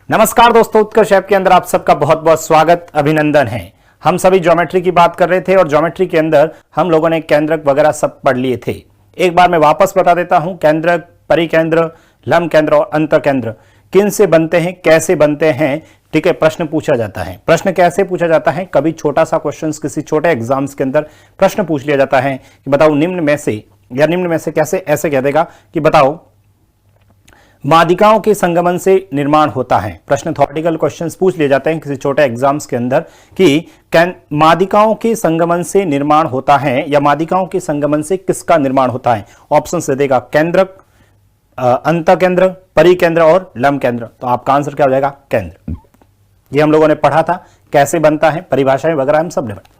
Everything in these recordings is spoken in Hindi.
नमस्कार दोस्तों, उत्कर्ष ऐप के अंदर आप सबका बहुत बहुत स्वागत, अभिनंदन है। हम सभी ज्योमेट्री की बात कर रहे थे और ज्योमेट्री के अंदर हम लोगों ने केंद्रक वगैरह सब पढ़ लिए थे। एक बार मैं वापस बता देता हूं, केंद्रक, परिकेंद्र, लंब केंद्र और अंतकेंद्र किन से बनते हैं, कैसे बनते हैं। ठीक है, प्रश्न पूछा जाता है। प्रश्न कैसे पूछा जाता है? कभी छोटा सा क्वेश्चन किसी छोटे एग्जाम्स के अंदर प्रश्न पूछ लिया जाता है कि बताओ निम्न में से, या निम्न में से कैसे, ऐसे कह देगा कि बताओ मादिकाओं के संगमन से निर्माण होता है। प्रश्न थ्योरेटिकल क्वेश्चंस पूछ लिए जाते हैं किसी छोटे एग्जाम्स के अंदर कि मादिकाओं के संगमन से निर्माण होता है या मादिकाओं के संगमन से किसका निर्माण होता है। ऑप्शन से देगा केंद्रक, अंतकेंद्र, परिकेंद्र और लंब केंद्र। तो आपका आंसर क्या हो जाएगा? केंद्र। ये हम लोगों ने पढ़ा था कैसे बनता है, परिभाषाएं वगैरह हम सब ने पढ़ा।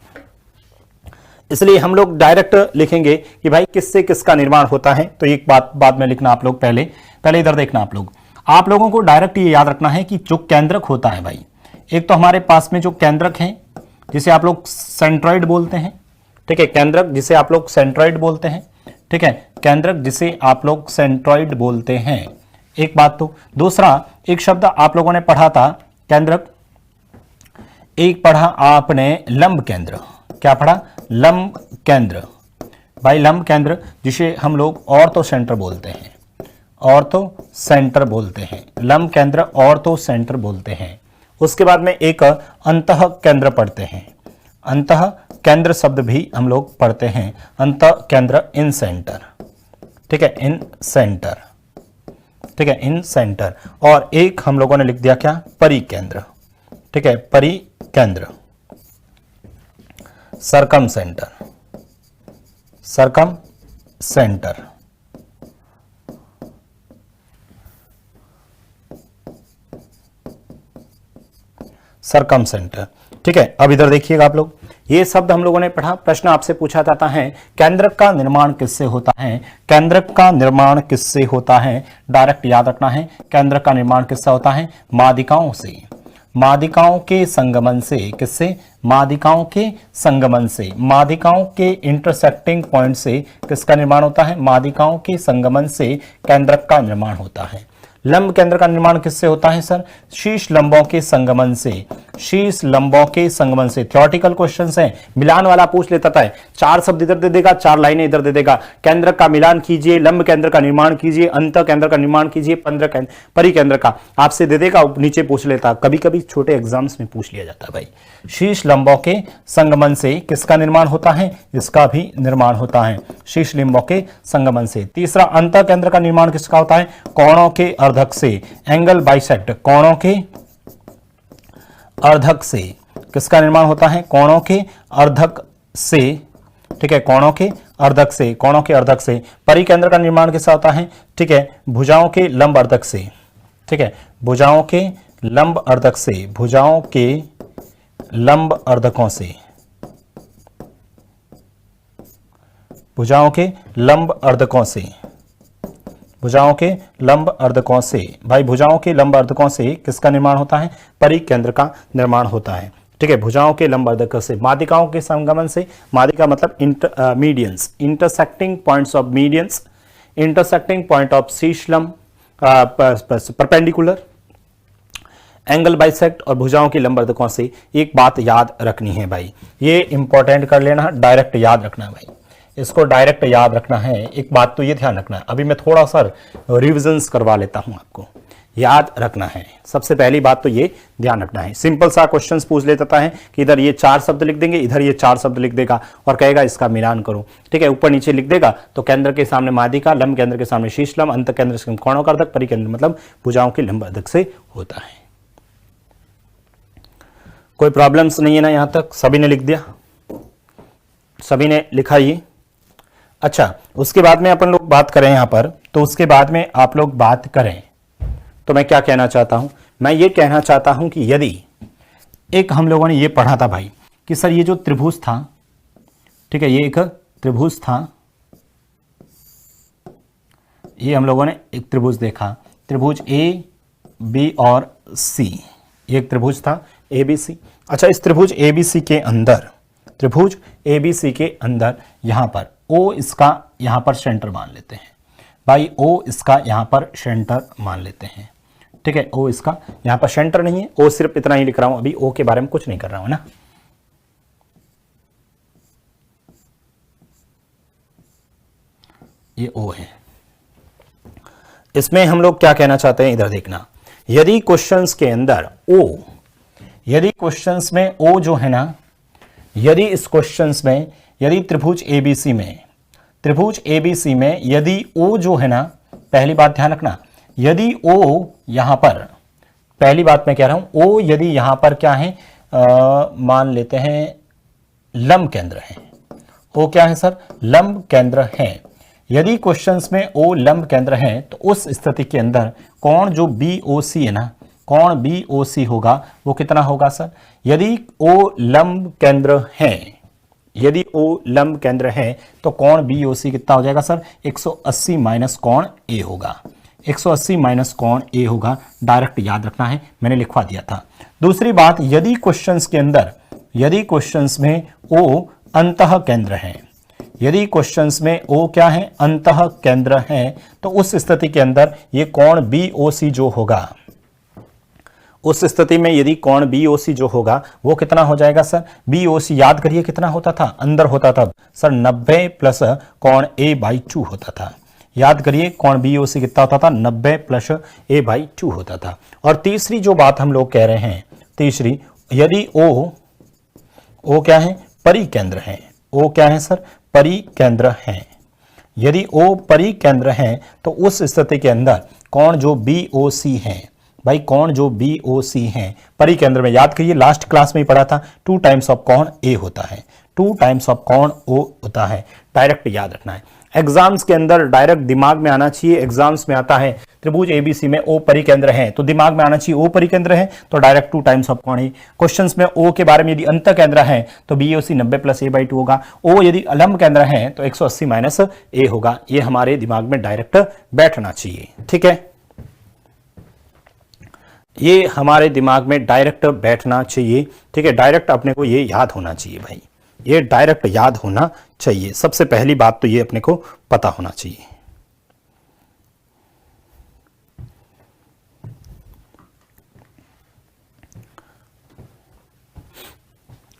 इसलिए हम लोग डायरेक्ट लिखेंगे कि भाई किससे किसका निर्माण होता है। तो एक बात बाद में लिखना आप लोग, पहले इधर देखना आप लोगों को डायरेक्ट ये याद रखना है कि जो केंद्रक होता है भाई, एक तो हमारे पास में जो केंद्रक है जिसे आप लोग सेंट्रॉइड बोलते हैं। ठीक है, केंद्रक जिसे आप लोग सेंट्रॉइड बोलते हैं। ठीक है, केंद्रक जिसे आप लोग सेंट्रॉइड बोलते हैं, एक बात। तो दूसरा एक शब्द आप लोगों ने पढ़ा था केंद्रक, एक पढ़ा आपने लंब केंद्र। क्या पढ़ा? लंब केंद्र। भाई लंब केंद्र जिसे हम लोग ऑर्थो सेंटर बोलते हैं, ऑर्थो सेंटर बोलते हैं। लंब केंद्र ऑर्थो सेंटर बोलते हैं। उसके बाद में एक अंतः केंद्र पढ़ते हैं, अंतः केंद्र शब्द भी हम लोग पढ़ते हैं। अंतः केंद्र इन सेंटर। ठीक है, इन सेंटर। ठीक है, इन सेंटर। और एक हम लोगों ने लिख दिया क्या? परिकेंद्र। ठीक है, परिकेंद्र, सरकम सेंटर, सरकम सेंटर। सरकम सेंटर। ठीक है, अब इधर देखिएगा आप लोग, ये शब्द हम लोगों ने पढ़ा। प्रश्न आपसे पूछा जाता है केंद्रक का निर्माण किससे होता है? केंद्रक का निर्माण किससे होता है? डायरेक्ट याद रखना है, केंद्रक का निर्माण किससे होता है? मादिकाओं से, मादिकाओं के संगमन से। किससे? मादिकाओं के संगमन से, मादिकाओं के इंटरसेक्टिंग पॉइंट से किसका निर्माण होता है? मादिकाओं के संगमन से केंद्रक का निर्माण होता है। लंब केंद्र का निर्माण किससे होता है सर? शीर्ष लंबों के संगमन से, शीर्ष लंबों के संगमन से। थ्योरेटिकल क्वेश्चंस हैं, मिलान वाला पूछ लेता है। 4 शब्द इधर दे देगा, 4 लाइनें इधर दे देगा। केंद्र का मिलान कीजिए, लंब केंद्र का निर्माण कीजिए, अंत केंद्र का निर्माण कीजिए, परिकेंद्र का आपसे दे देगा, नीचे पूछ लेता। कभी कभी छोटे एग्जाम्स में पूछ लिया जाता है भाई, शीर्ष लंबों के संगमन से किसका निर्माण होता है? इसका भी निर्माण होता है शीर्ष लंबों के संगमन से। तीसरा, अंत केंद्र का निर्माण किसका होता है? कोणों के अर्धक से, एंगल बाइसेक्ट। कोणों के अर्धक से किसका निर्माण होता है? कोणों के अर्धक से। ठीक है, कोणों के अर्धक से, कोणों के अर्धक से। परिकेंद्र का निर्माण किसका होता है? ठीक है, भुजाओं के लंब अर्धक से। ठीक है, भुजाओं के लंब अर्धक से, भुजाओं के लंब अर्धकों से, भुजाओं के लंब अर्धकों से, भुजाओं के लंब अर्धकों से। भाई भुजाओं के लंब अर्धकों से किसका निर्माण होता है? परिकेंद्र का निर्माण होता है। ठीक है, भुजाओं के लंब अर्धकों से, मादिकाओं के संगमन से। मादिका मतलब medians, intersecting points of medians, intersecting point of शीर्ष लंब, परपेंडिकुलर, एंगल बाइसेक्ट और भुजाओं की लंब अर्धकों से। एक बात याद रखनी है भाई, ये इंपॉर्टेंट कर लेना, डायरेक्ट याद रखना है भाई, इसको डायरेक्ट याद रखना है। एक बात तो ये ध्यान रखना है, अभी मैं थोड़ा सा रिविजन्स करवा लेता हूं, आपको याद रखना है। सबसे पहली बात तो ये ध्यान रखना है, सिंपल सा क्वेश्चंस पूछ लेता है कि इधर ये 4 शब्द लिख देंगे, इधर ये 4 शब्द लिख देगा और कहेगा इसका मिलान करो। ठीक है, ऊपर नीचे लिख देगा तो केंद्र के सामने मादिका, लंब केंद्र के सामने शीर्ष लंब, अंत केंद्र से कोणों का अर्धक, परिकेंद्र मतलब भुजाओं के लंब अर्धक से होता है। कोई प्रॉब्लम्स नहीं है ना? यहां तक सभी ने लिख दिया, सभी ने लिखा ये। अच्छा, उसके बाद में अपन लोग बात करें यहां पर, तो उसके बाद में आप लोग बात करें तो मैं क्या कहना चाहता हूं? मैं ये कहना चाहता हूं कि यदि एक हम लोगों ने ये पढ़ा था भाई कि सर ये जो त्रिभुज था, ठीक है, ये एक त्रिभुज था, ये हम लोगों ने एक त्रिभुज देखा, त्रिभुज ए बी और सी, ये एक त्रिभुज था ए बी सी। अच्छा, इस त्रिभुज ए बी सी के अंदर, त्रिभुज ए बी सी के अंदर यहां पर ओ इसका यहां पर सेंटर मान लेते हैं भाई, ओ इसका यहां पर सेंटर मान लेते हैं। ठीक है, ओ इसका यहां पर सेंटर नहीं है, ओ सिर्फ इतना ही लिख रहा हूं, अभी ओ के बारे में कुछ नहीं कर रहा हूं ना। ये ओ है। इसमें हम लोग क्या कहना चाहते हैं, इधर देखना, यदि क्वेश्चंस के अंदर ओ, यदि क्वेश्चंस में ओ जो है ना, यदि इस क्वेश्चंस में, यदि त्रिभुज एबीसी में, त्रिभुज एबीसी में यदि ओ जो है ना, पहली बात ध्यान रखना, यदि ओ यहां पर, पहली बात मैं कह रहा हूं, ओ यदि यहां पर क्या है, मान लेते हैं लंब केंद्र है। ओ क्या है सर, लंब केंद्र है। यदि क्वेश्चंस में ओ लंब केंद्र है तो उस स्थिति के अंदर कोण जो BOC है ना, कोण BOC होगा वो कितना होगा सर, यदि ओ लंब केंद्र है, यदि ओ लंब केंद्र है तो कोण BOC कितना हो जाएगा सर, 180 माइनस कोण A होगा, 180 माइनस कोण A होगा। डायरेक्ट याद रखना है, मैंने लिखवा दिया था। दूसरी बात, यदि क्वेश्चंस के अंदर, यदि क्वेश्चंस में O अंतः केंद्र है, यदि क्वेश्चंस में O क्या है, अंतः केंद्र है, तो उस स्थिति के अंदर ये कोण BOC जो होगा, उस स्थिति में यदि कोण BOC जो होगा वो कितना हो जाएगा सर, BOC याद करिए कितना होता था, अंदर होता था सर 90 प्लस कोण A/2 होता था। याद करिए कोण BOC कितना होता था, 90 प्लस A/2 होता था। और तीसरी जो बात हम लोग कह रहे हैं, तीसरी, यदि O क्या है, परिकेंद्र है, O क्या है सर, परिकेंद्र है। यदि O परिकेंद्र है तो उस स्थिति के अंदर कोण जो BOC है, भाई कोण जो BOC है परिकेंद्र में, याद करिए लास्ट क्लास में ही पढ़ा था, 2 टाइम्स ऑफ कोण A होता है, 2 टाइम्स ऑफ कोण O होता है। डायरेक्ट याद रखना है, एग्जाम्स के अंदर डायरेक्ट दिमाग में आना चाहिए। एग्जाम्स में आता है त्रिभुज एबीसी में O परिकेंद्र है तो दिमाग में आना चाहिए O परिकेंद्र है तो डायरेक्ट 2 टाइम्स ऑफ कोण A। क्वेश्चंस में O के बारे में यदि अंत केंद्र है तो BOC 90 प्लस A/2 होगा। O यदि अलंब केंद्र है तो 180 माइनस A होगा। ये हमारे दिमाग में डायरेक्ट बैठना चाहिए, ठीक है, ये हमारे दिमाग में डायरेक्ट बैठना चाहिए, ठीक है। डायरेक्ट अपने को ये याद होना चाहिए भाई, ये डायरेक्ट याद होना चाहिए। सबसे पहली बात तो ये अपने को पता होना चाहिए।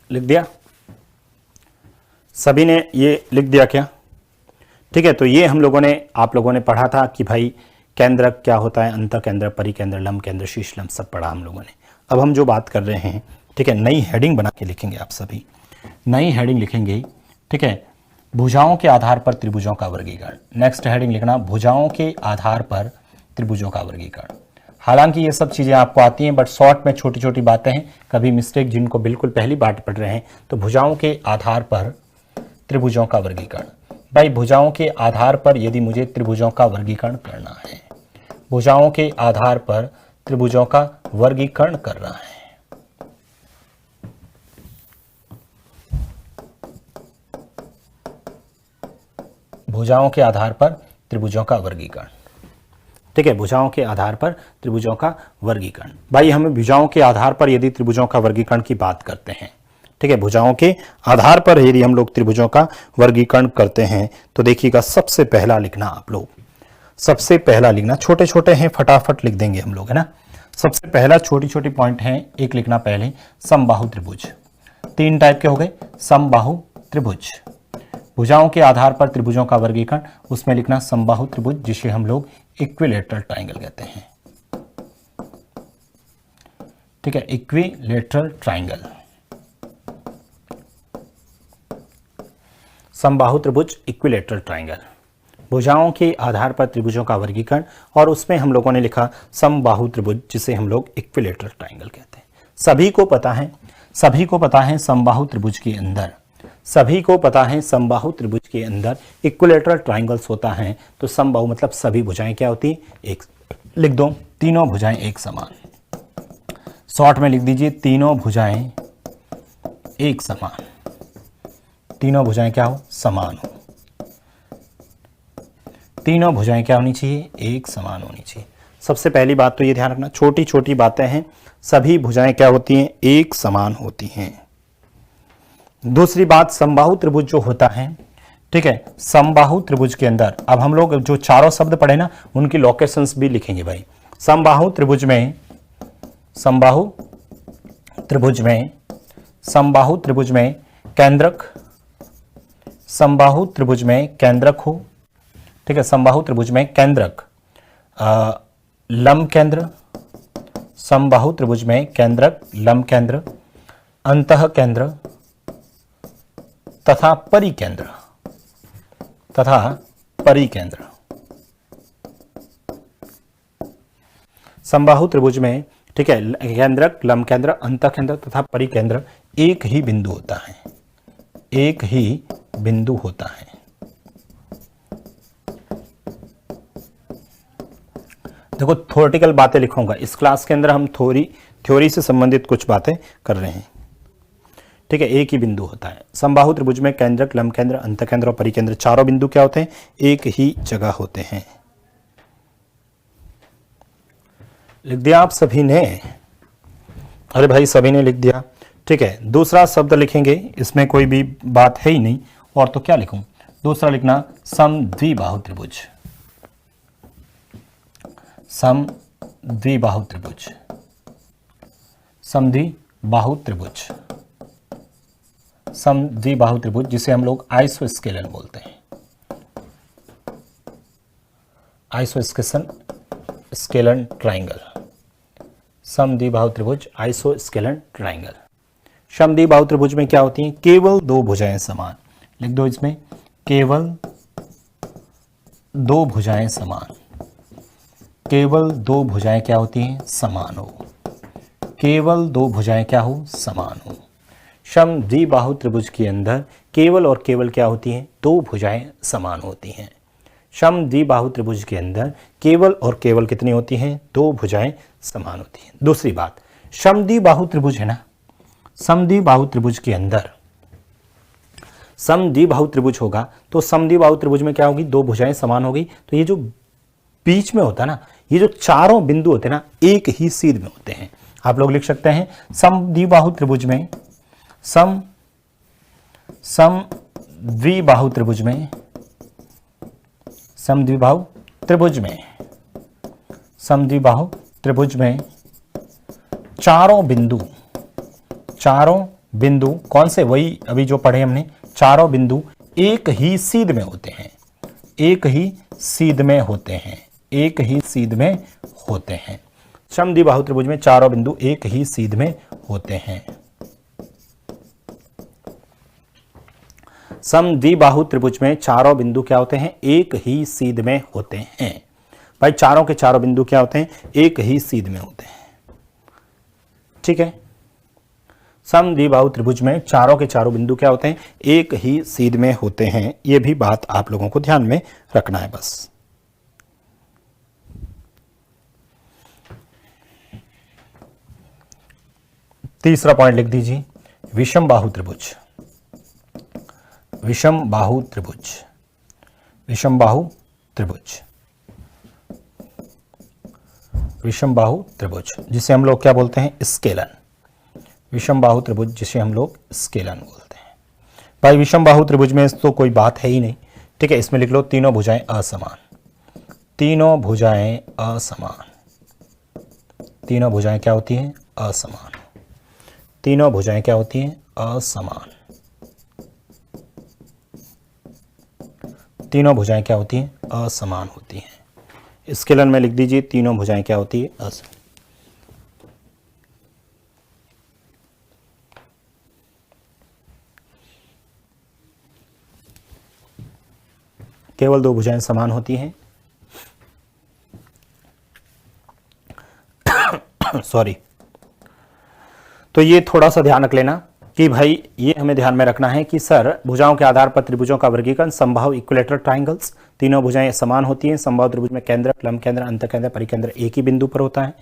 लिख दिया सभी ने, ये लिख दिया क्या, ठीक है। तो ये हम लोगों ने, आप लोगों ने पढ़ा था कि भाई केंद्रक क्या होता है, अंतः केंद्र, परिकेंद्र, लंब केंद्र, शीर्ष लंब, सब पढ़ा हम लोगों ने। अब हम जो बात कर रहे हैं, ठीक है, नई हेडिंग बना के लिखेंगे, आप सभी नई हेडिंग लिखेंगे, ठीक है। भुजाओं के आधार पर त्रिभुजों का वर्गीकरण। नेक्स्ट हेडिंग लिखना, भुजाओं के आधार पर त्रिभुजों का वर्गीकरण। हालांकि ये सब चीजें आपको आती हैं बट शॉर्ट में छोटी छोटी बातें हैं, कभी मिस्टेक, जिनको बिल्कुल पहली बार पढ़ रहे हैं। तो भुजाओं के आधार पर त्रिभुजों का वर्गीकरण, भाई भुजाओं के आधार पर यदि मुझे त्रिभुजों का वर्गीकरण करना है, भुजाओं के आधार पर त्रिभुजों का वर्गीकरण करना है, भुजाओं के आधार पर त्रिभुजों का वर्गीकरण, ठीक है। भुजाओं के आधार पर त्रिभुजों का वर्गीकरण, भाई हमें भुजाओं के आधार पर यदि त्रिभुजों का वर्गीकरण की बात करते हैं, ठीक है, भुजाओं के आधार पर यदि हम लोग त्रिभुजों का वर्गीकरण करते हैं तो देखिएगा, सबसे पहला लिखना आप लोग, सबसे पहला लिखना, छोटे छोटे हैं फटाफट लिख देंगे हम लोग, है ना। सबसे पहला छोटी छोटी पॉइंट है, एक लिखना पहले, समबाहु त्रिभुज। 3 टाइप के हो गए समबाहु त्रिभुज। भुजाओं के आधार पर त्रिभुजों का वर्गीकरण, उसमें लिखना समबाहु त्रिभुज, जिसे हम लोग इक्विलेटरल ट्राइंगल कहते हैं, ठीक है, इक्विलेटरल ट्राइंगल, समबाहु त्रिभुज, इक्विलेटरल ट्राइंगल। भुजाओं के आधार पर त्रिभुजों का वर्गीकरण, और उसमें हम लोगों ने लिखा समबाहु त्रिभुज, जिसे हम लोग इक्विलेटरल ट्राइंगल कहते हैं। सभी को पता है, सभी को पता है समबाहु त्रिभुज के अंदर, सभी को पता है समबाहु त्रिभुज के अंदर इक्विलेटरल ट्राइंगल्स होता है। तो समबाहु मतलब सभी भुजाएं क्या होती है, एक, लिख दो, तीनों भुजाएं एक समान। शॉर्ट में लिख दीजिए, तीनों भुजाएं एक समान, तीनों भुजाएं क्या हो, समान हो, तीनों भुजाएं क्या होनी चाहिए, एक समान होनी चाहिए। सबसे पहली बात तो ये ध्यान रखना, छोटी छोटी बातें हैं, सभी भुजाएं क्या होती हैं, एक समान होती हैं। दूसरी बात, समबाहु त्रिभुज जो होता है, ठीक है, समबाहु त्रिभुज के अंदर अब हम लोग जो चारों शब्द पढ़े ना उनकी लोकेशंस भी लिखेंगे भाई। समबाहु त्रिभुज में, समबाहु त्रिभुज में, समबाहु त्रिभुज में केंद्रक, समबाहु त्रिभुज में केंद्रक हो, ठीक है, समबाहु त्रिभुज में केंद्रक, लंब केंद्र, समबाहु त्रिभुज में केंद्रक, लंब केंद्र, अंतः केंद्र तथा परिकेंद्र, तथा परिकेंद्र। समबाहु त्रिभुज में, ठीक है, केंद्रक, लंब केंद्र, अंतः केंद्र तथा परिकेंद्र एक ही बिंदु होता है, एक ही बिंदु होता है। देखो थ्योरेटिकल बातें लिखूंगा, इस क्लास के अंदर हम थ्योरी से संबंधित कुछ बातें कर रहे हैं, ठीक है। एक ही बिंदु होता है। समबाहु त्रिभुज में केंद्रक, लंब केंद्र, अंतः केंद्र और परिकेंद्र चारों बिंदु क्या होते हैं? एक ही जगह होते हैं। लिख दिया आप सभी ने? अरे भाई सभी ने लिख दिया, ठीक है। दूसरा शब्द लिखेंगे, इसमें कोई भी बात है ही नहीं, और तो क्या लिखूं? दूसरा लिखना समद्विबाहु त्रिभुज, समद्विबाहु त्रिभुज, समद्विबाहु त्रिभुज, समद्विबाहु त्रिभुज जिसे हम लोग आइसोस्केलन बोलते हैं, आइसोस्केलन ट्राइंगल, समद्विबाहु त्रिभुज, आइसोस्केलन ट्राइंगल। समद्विबाहु त्रिभुज में क्या होती हैं? केवल दो भुजाएं समान। लिख दो इसमें, केवल दो भुजाएं समान, केवल दो भुजाएं क्या होती हैं? समान हो, केवल दो भुजाएं क्या हो? समान हो। समद्विबाहु त्रिभुज के अंदर केवल और केवल क्या होती हैं? दो भुजाएं समान होती हैं। समद्विबाहु त्रिभुज के अंदर केवल और केवल कितनी होती हैं? दो भुजाएं समान होती हैं। दूसरी बात, समद्विबाहु त्रिभुज है ना, समद्विबाहु त्रिभुज के अंदर समद्विबाहु त्रिभुज होगा तो समद्विबाहु त्रिभुज में क्या होगी? दो भुजाएं समान होगी। तो ये जो बीच में होता है ना, ये जो चारों बिंदु होते हैं ना, एक ही सीध में होते हैं। आप लोग लिख सकते हैं समद्विबाहु त्रिभुज में, समद्विबाहु त्रिभुज में, समद्विबाहु त्रिभुज में, समद्विबाहु त्रिभुज में चारों बिंदु कौन से? वही अभी जो पढ़े हमने, चारों बिंदु एक ही सीध में होते हैं, एक ही सीध में होते हैं, एक ही सीध में होते हैं। समद्विबाहु त्रिभुज में चारों बिंदु एक ही सीध में होते हैं। समद्विबाहु त्रिभुज में चारों बिंदु क्या होते हैं? एक ही सीध में होते हैं। भाई चारों के चारों बिंदु क्या होते हैं? एक ही सीध में होते हैं, ठीक है। समद्विबाहु त्रिभुज में चारों के चारों बिंदु क्या होते हैं? एक ही सीध में होते हैं। यह भी बात आप लोगों को ध्यान में रखना है बस। तीसरा पॉइंट लिख दीजिए, विषमबाहु त्रिभुज, विषमबाहु त्रिभुज, विषमबाहु त्रिभुज, विषमबाहु त्रिभुज जिसे हम लोग क्या बोलते हैं? स्केलन। विषमबाहु त्रिभुज जिसे हम लोग स्केलन बोलते हैं। भाई विषमबाहु त्रिभुज में तो कोई बात है ही नहीं, ठीक है। इसमें लिख लो तीनों भुजाएं असमान, तीनों भुजाएं असमान, तीनों भुजाएं क्या होती हैं? असमान, तीनों भुजाएं क्या होती हैं? असमान, तीनों भुजाएं क्या होती हैं? असमान होती हैं। स्केलन में लिख दीजिए तीनों भुजाएं क्या होती है? असमान। केवल दो भुजाएं समान होती हैं। सॉरी, तो ये थोड़ा सा ध्यान रख लेना कि भाई ये हमें ध्यान में रखना है कि सर भुजाओं के आधार पर त्रिभुजों का वर्गीकरण, समबाहु इक्विलेटरल ट्राइंगल्स, तीनों भुजाएं समान होती हैं। समबाहु त्रिभुज में केंद्रक, लंब केंद्र, अंतः केंद्र, परिकेंद्र एक ही बिंदु पर होता है।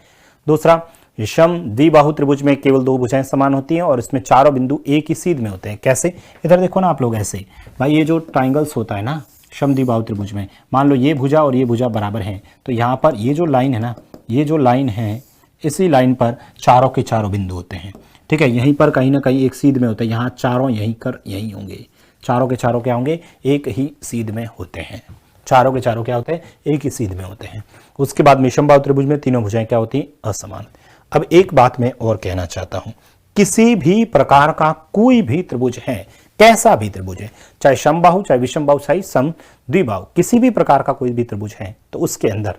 दूसरा, समद्विबाहु त्रिभुज में केवल दो भुजाएं समान होती हैं और इसमें चारों बिंदु एक ही सीध में होते हैं। कैसे? इधर देखो ना आप लोग, ऐसे भाई ये जो ट्राइंगल्स होता है ना समद्विबाहु त्रिभुज में, मान लो ये भुजा और ये भुजा बराबर है, तो यहाँ पर ये जो लाइन है ना, ये जो लाइन है, इसी लाइन पर चारों के चारों बिंदु होते हैं, ठीक है। यहीं पर कहीं ना कहीं एक सीध में होता है, यहाँ चारों यहीं कर यहीं होंगे, चारों के चारों क्या होंगे? एक ही सीध में होते हैं। चारों के चारों क्या होते हैं, एक ही सीध में होते हैं। उसके बाद विषमबाहु त्रिभुज में तीनों भुजाएं क्या होती हैं, असमान। अब एक बात मैं और कहना चाहता हूं, किसी भी प्रकार का कोई भी त्रिभुज है, कैसा भी त्रिभुज है, चाहे समबाहु, चाहे विषमबाहु, चाहे सम द्विबाहु, किसी भी प्रकार का कोई भी त्रिभुज है, तो उसके अंदर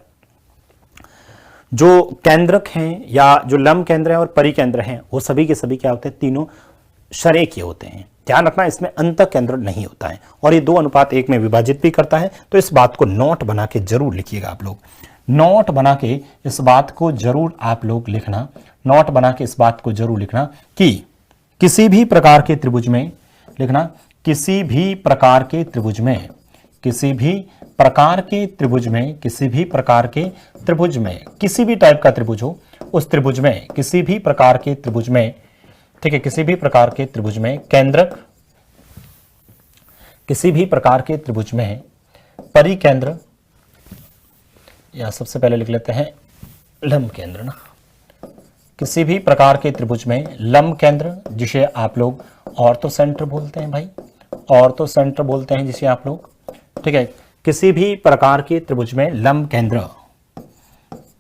जो केंद्रक हैं या जो लंब केंद्र हैं और परिकेंद्र हैं, वो सभी के सभी क्या होते हैं, तीनों शरेखीय होते हैं। ध्यान रखना, इसमें अंत केंद्र नहीं होता है और ये 2:1 में विभाजित भी करता है। तो इस बात को नोट बना के जरूर लिखिएगा आप लोग, नोट बना के इस बात को जरूर आप लोग लिखना, नोट बना के इस बात को जरूर लिखना कि किसी भी प्रकार के त्रिभुज में, लिखना किसी भी प्रकार के त्रिभुज में, किसी भी प्रकार के त्रिभुज में, किसी भी प्रकार के त्रिभुज में, किसी भी टाइप का त्रिभुज हो, उस त्रिभुज में, किसी भी प्रकार के त्रिभुज में, ठीक है, किसी भी प्रकार के त्रिभुज में केंद्रक, किसी भी प्रकार के त्रिभुज में परिकेंद्र, या सबसे पहले लिख लेते हैं लंब केंद्र ना, किसी भी प्रकार के त्रिभुज में लंब केंद्र, जिसे आप लोग ऑर्थोसेंटर बोलते हैं भाई, ऑर्थोसेंटर बोलते हैं जिसे आप लोग, ठीक है, किसी भी प्रकार के त्रिभुज में लंब केंद्र,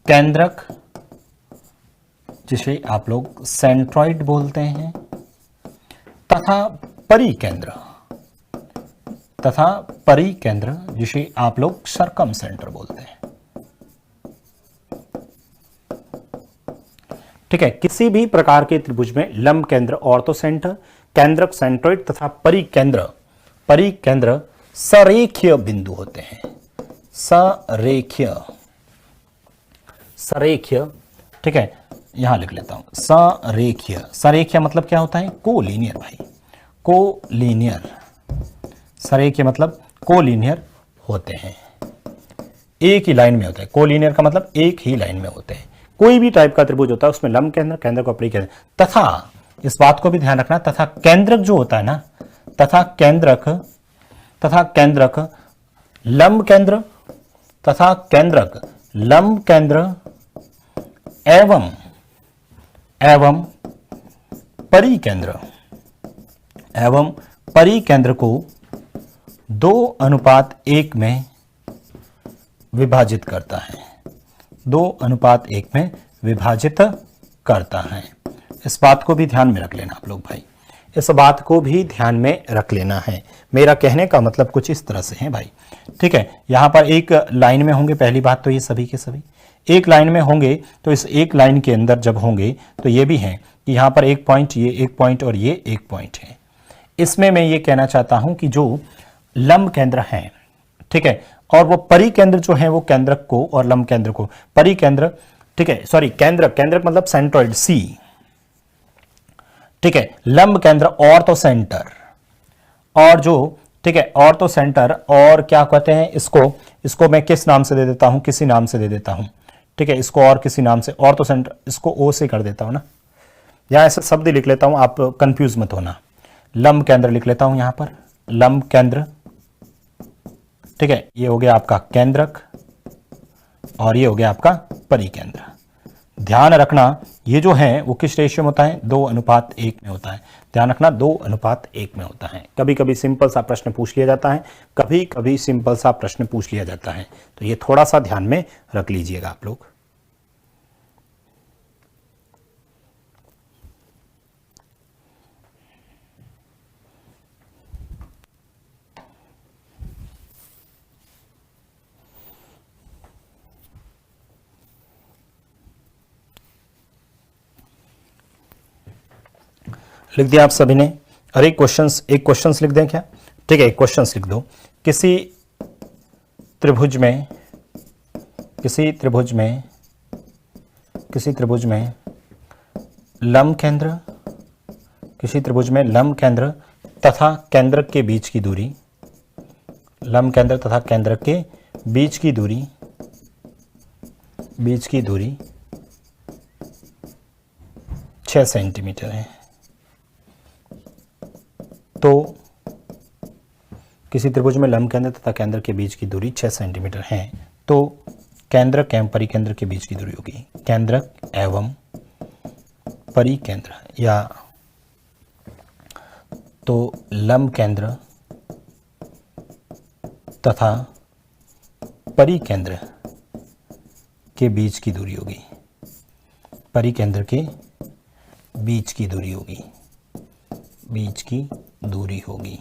केंद्रक, जिसे आप लोग सेंट्रॉइड बोलते हैं, तथा परिकेंद्र, तथा परिकेंद्र, जिसे आप लोग सर्कम सेंटर बोलते हैं। ठीक है, किसी भी प्रकार के त्रिभुज में लंब केंद्र ऑर्थोसेंटर, केंद्रक सेंट्रॉइड तथा परिकेंद्र, परिकेंद्र सरेखीय बिंदु होते हैं। सरेखीय, सरेखीय, ठीक है, यहां लिख लेता हूं सरेखीय। सरेखीय मतलब क्या होता है, कोलिनियर भाई, कोलिनियर। सरेखीय मतलब कोलिनियर होते हैं, एक ही लाइन में होते हैं। कोलिनियर का मतलब एक ही लाइन में होते हैं। कोई भी टाइप का त्रिभुज होता है उसमें लंब केंद्र, केंद्रक और परिकेंद्र, तथा इस बात को भी ध्यान रखना, तथा केंद्रक जो होता है ना, तथा केंद्रक, तथा केंद्रक लंब केंद्र, तथा केंद्रक लंब केंद्र एवं एवं परिकेंद्र, एवं परिकेंद्र को 2:1 में विभाजित करता है, 2:1 में विभाजित करता है। इस बात को भी ध्यान में रख लेना आप लोग भाई, इस बात को भी ध्यान में रख लेना है। मेरा कहने का मतलब कुछ इस तरह से है भाई, ठीक है। यहां पर एक लाइन में होंगे, पहली बात तो ये सभी के सभी एक लाइन में होंगे, तो इस एक लाइन के अंदर जब होंगे तो ये भी है कि यहां पर एक पॉइंट, ये एक पॉइंट और ये एक पॉइंट है। इसमें मैं ये कहना चाहता हूं कि जो लंब केंद्र हैं, ठीक है, और वो परिकेंद्र जो है वो केंद्रक को और लंब केंद्र को, परिकेंद्र, ठीक है, सॉरी केंद्रक, केंद्रक मतलब सेंट्रॉइड सी, ठीक है, लंब केंद्र ऑर्थोसेंटर, और जो, ठीक है, ऑर्थोसेंटर, और क्या कहते हैं इसको, इसको मैं किस नाम से दे देता हूं, किसी नाम से दे देता हूं, ठीक है, इसको और किसी नाम से, ऑर्थोसेंटर, इसको ओ से कर देता हूं ना, या ऐसा शब्द लिख लेता हूं, आप कंफ्यूज मत होना। लंब केंद्र लिख लेता हूं यहां पर, लंब केंद्र, ठीक है, ये हो गया आपका केंद्रक और ये हो गया आपका परिकेंद्र। ध्यान रखना ये जो है वो किस रेशियो में होता है, 2:1 में होता है। ध्यान रखना 2:1 में होता है। कभी कभी सिंपल सा प्रश्न पूछ लिया जाता है, कभी कभी सिंपल सा प्रश्न पूछ लिया जाता है, तो ये थोड़ा सा ध्यान में रख लीजिएगा आप लोग। लिख दिया आप सभी ने? अरे एक क्वेश्चंस लिख दें क्या? ठीक है, एक क्वेश्चंस लिख दो। किसी त्रिभुज में, किसी त्रिभुज में, किसी त्रिभुज में लंब केंद्र, किसी त्रिभुज में लंब केंद्र तथा केंद्रक के बीच की दूरी, लंब केंद्र तथा केंद्रक के बीच की दूरी, बीच की दूरी 6 सेंटीमीटर है। तो किसी त्रिभुज में लंब केंद्र तथा केंद्र के बीच की दूरी 6 सेंटीमीटर है, तो केंद्रक एवं परिकेंद्र के बीच की दूरी होगी, केंद्रक एवं परिकेंद्र, या तो लंब केंद्र तथा परिकेंद्र के बीच की दूरी होगी, परिकेंद्र के बीच की दूरी होगी, बीच की दूरी होगी।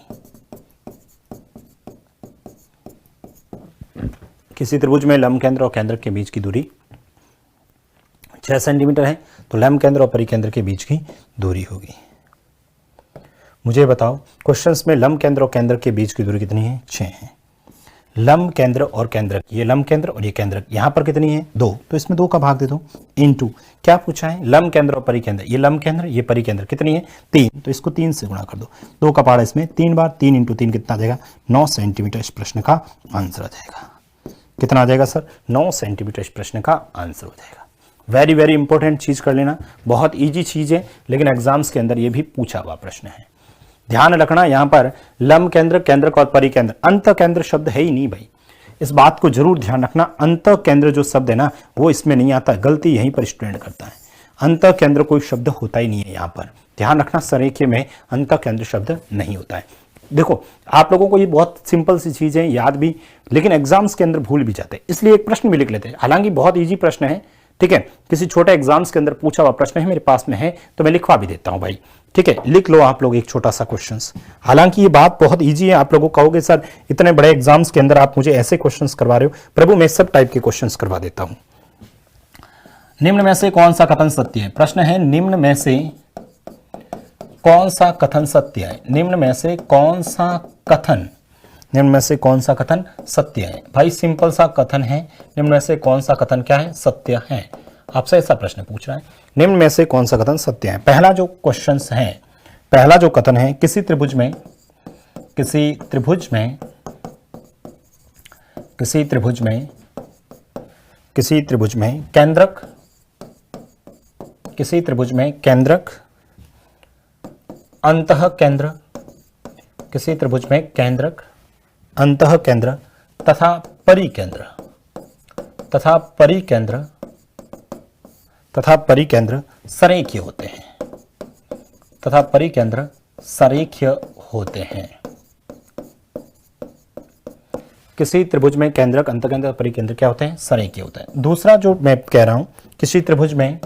किसी त्रिभुज में लंब केंद्र और केंद्रक के बीच की दूरी 6 सेंटीमीटर है, तो लंब केंद्र और परिकेंद्र के बीच की दूरी होगी। मुझे बताओ क्वेश्चंस में लंब केंद्र और केंद्रक के बीच की दूरी कितनी है? 6 है। लंब केंद्र और केंद्रक, ये लंब केंद्र और ये केंद्रक, यहां पर कितनी है? 2, तो इसमें 2 का भाग दे दो। इनटू क्या पूछा है? लंब केंद्र और परिकेंद्र, ये लंब केंद्र ये परिकेंद्र, कितनी है? 3, तो इसको 3 से गुणा कर दो। 2 का पहाड़ा इसमें 3 बार, 3 इंटू 3 कितना आ जाएगा? 9 सेंटीमीटर इस प्रश्न का आंसर आ जाएगा। कितना आ जाएगा सर? 9 सेंटीमीटर इस प्रश्न का आंसर हो जाएगा। वेरी वेरी इंपॉर्टेंट चीज कर लेना, बहुत इजी चीज है, लेकिन एग्जाम्स के अंदर ये भी पूछा हुआ प्रश्न है। ध्यान रखना यहां पर लंब केंद्र, केंद्रक और परिकेंद्र, अंत केंद्र शब्द है ही नहीं भाई, इस बात को जरूर ध्यान रखना। अंत केंद्र जो शब्द है ना वो इसमें नहीं आता, गलती यहीं पर स्टूडेंट करता है। अंत केंद्र कोई शब्द होता ही नहीं है यहां पर, ध्यान रखना। सरेखे में अंत केंद्र शब्द नहीं होता है। देखो आप लोगों को ये बहुत सिंपल सी चीज है, याद भी, लेकिन एग्जाम्स के अंदर भूल भी जाते हैं, इसलिए एक प्रश्न भी लिख लेते हैं। हालांकि बहुत ईजी प्रश्न है, ठीक है, किसी छोटे एग्जाम्स के अंदर पूछा हुआ प्रश्न है, मेरे पास में है तो मैं लिखवा भी देता हूं भाई, ठीक है। लिख लो आप लोग एक छोटा सा क्वेश्चंस। हालांकि ये बात बहुत इजी है, आप लोगों को कहोगे सर इतने बड़े एग्जाम्स के अंदर आप मुझे ऐसे क्वेश्चंस करवा रहे हो। प्रभु मैं सब टाइप के क्वेश्चंस करवा देता हूं। निम्न में से कौन सा कथन सत्य है? प्रश्न है निम्न में से कौन सा कथन सत्य है? निम्न में से कौन सा कथन, निम्न में से कौन सा कथन सत्य है? भाई सिंपल सा कथन है, निम्न में से कौन सा कथन क्या है? सत्य है। आपसे ऐसा प्रश्न पूछ रहा है, निम्न में से कौन सा कथन सत्य है? पहला जो क्वेश्चन है, पहला जो कथन है, किसी त्रिभुज में, किसी त्रिभुज में, किसी त्रिभुज में, किसी त्रिभुज में केंद्रक, किसी त्रिभुज में केंद्रक, अंतः केंद्र, किसी त्रिभुज में केंद्रक, अंतः केंद्र तथा परिकेंद्र, तथा परिकेंद्र, तथा परिकेंद्र सरेख्य होते हैं, तथा परिकेंद्र सरेख्य होते हैं। किसी त्रिभुज में केंद्रक, अंतकेंद्र, परिकेंद्र क्या होते हैं? सरेख्य होते हैं। दूसरा जो मैं कह रहा हूं, किसी त्रिभुज में,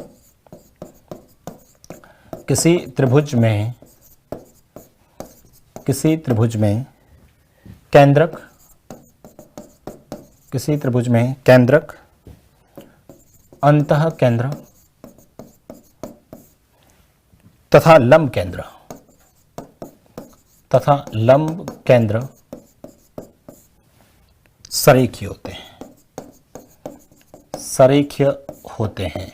किसी त्रिभुज में, किसी त्रिभुज में केंद्रक, किसी त्रिभुज में केंद्रक, अंतः केंद्र तथा लंब केंद्र, तथा लंब केंद्र सरेख्य होते हैं, सरेख्य होते हैं।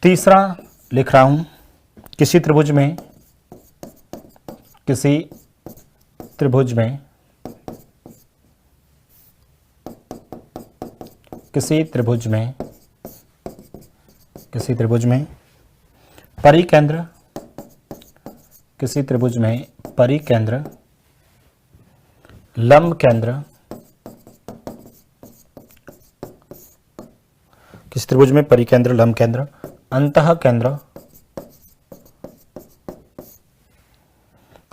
तीसरा लिख रहा हूं, किसी त्रिभुज में, किसी त्रिभुज में, किसी त्रिभुज में, किसी त्रिभुज में परिकेंद्र, किसी त्रिभुज में परिकेंद्र, लंब केंद्र, किसी त्रिभुज में परिकेंद्र, लंब केंद्र, अंतः केंद्र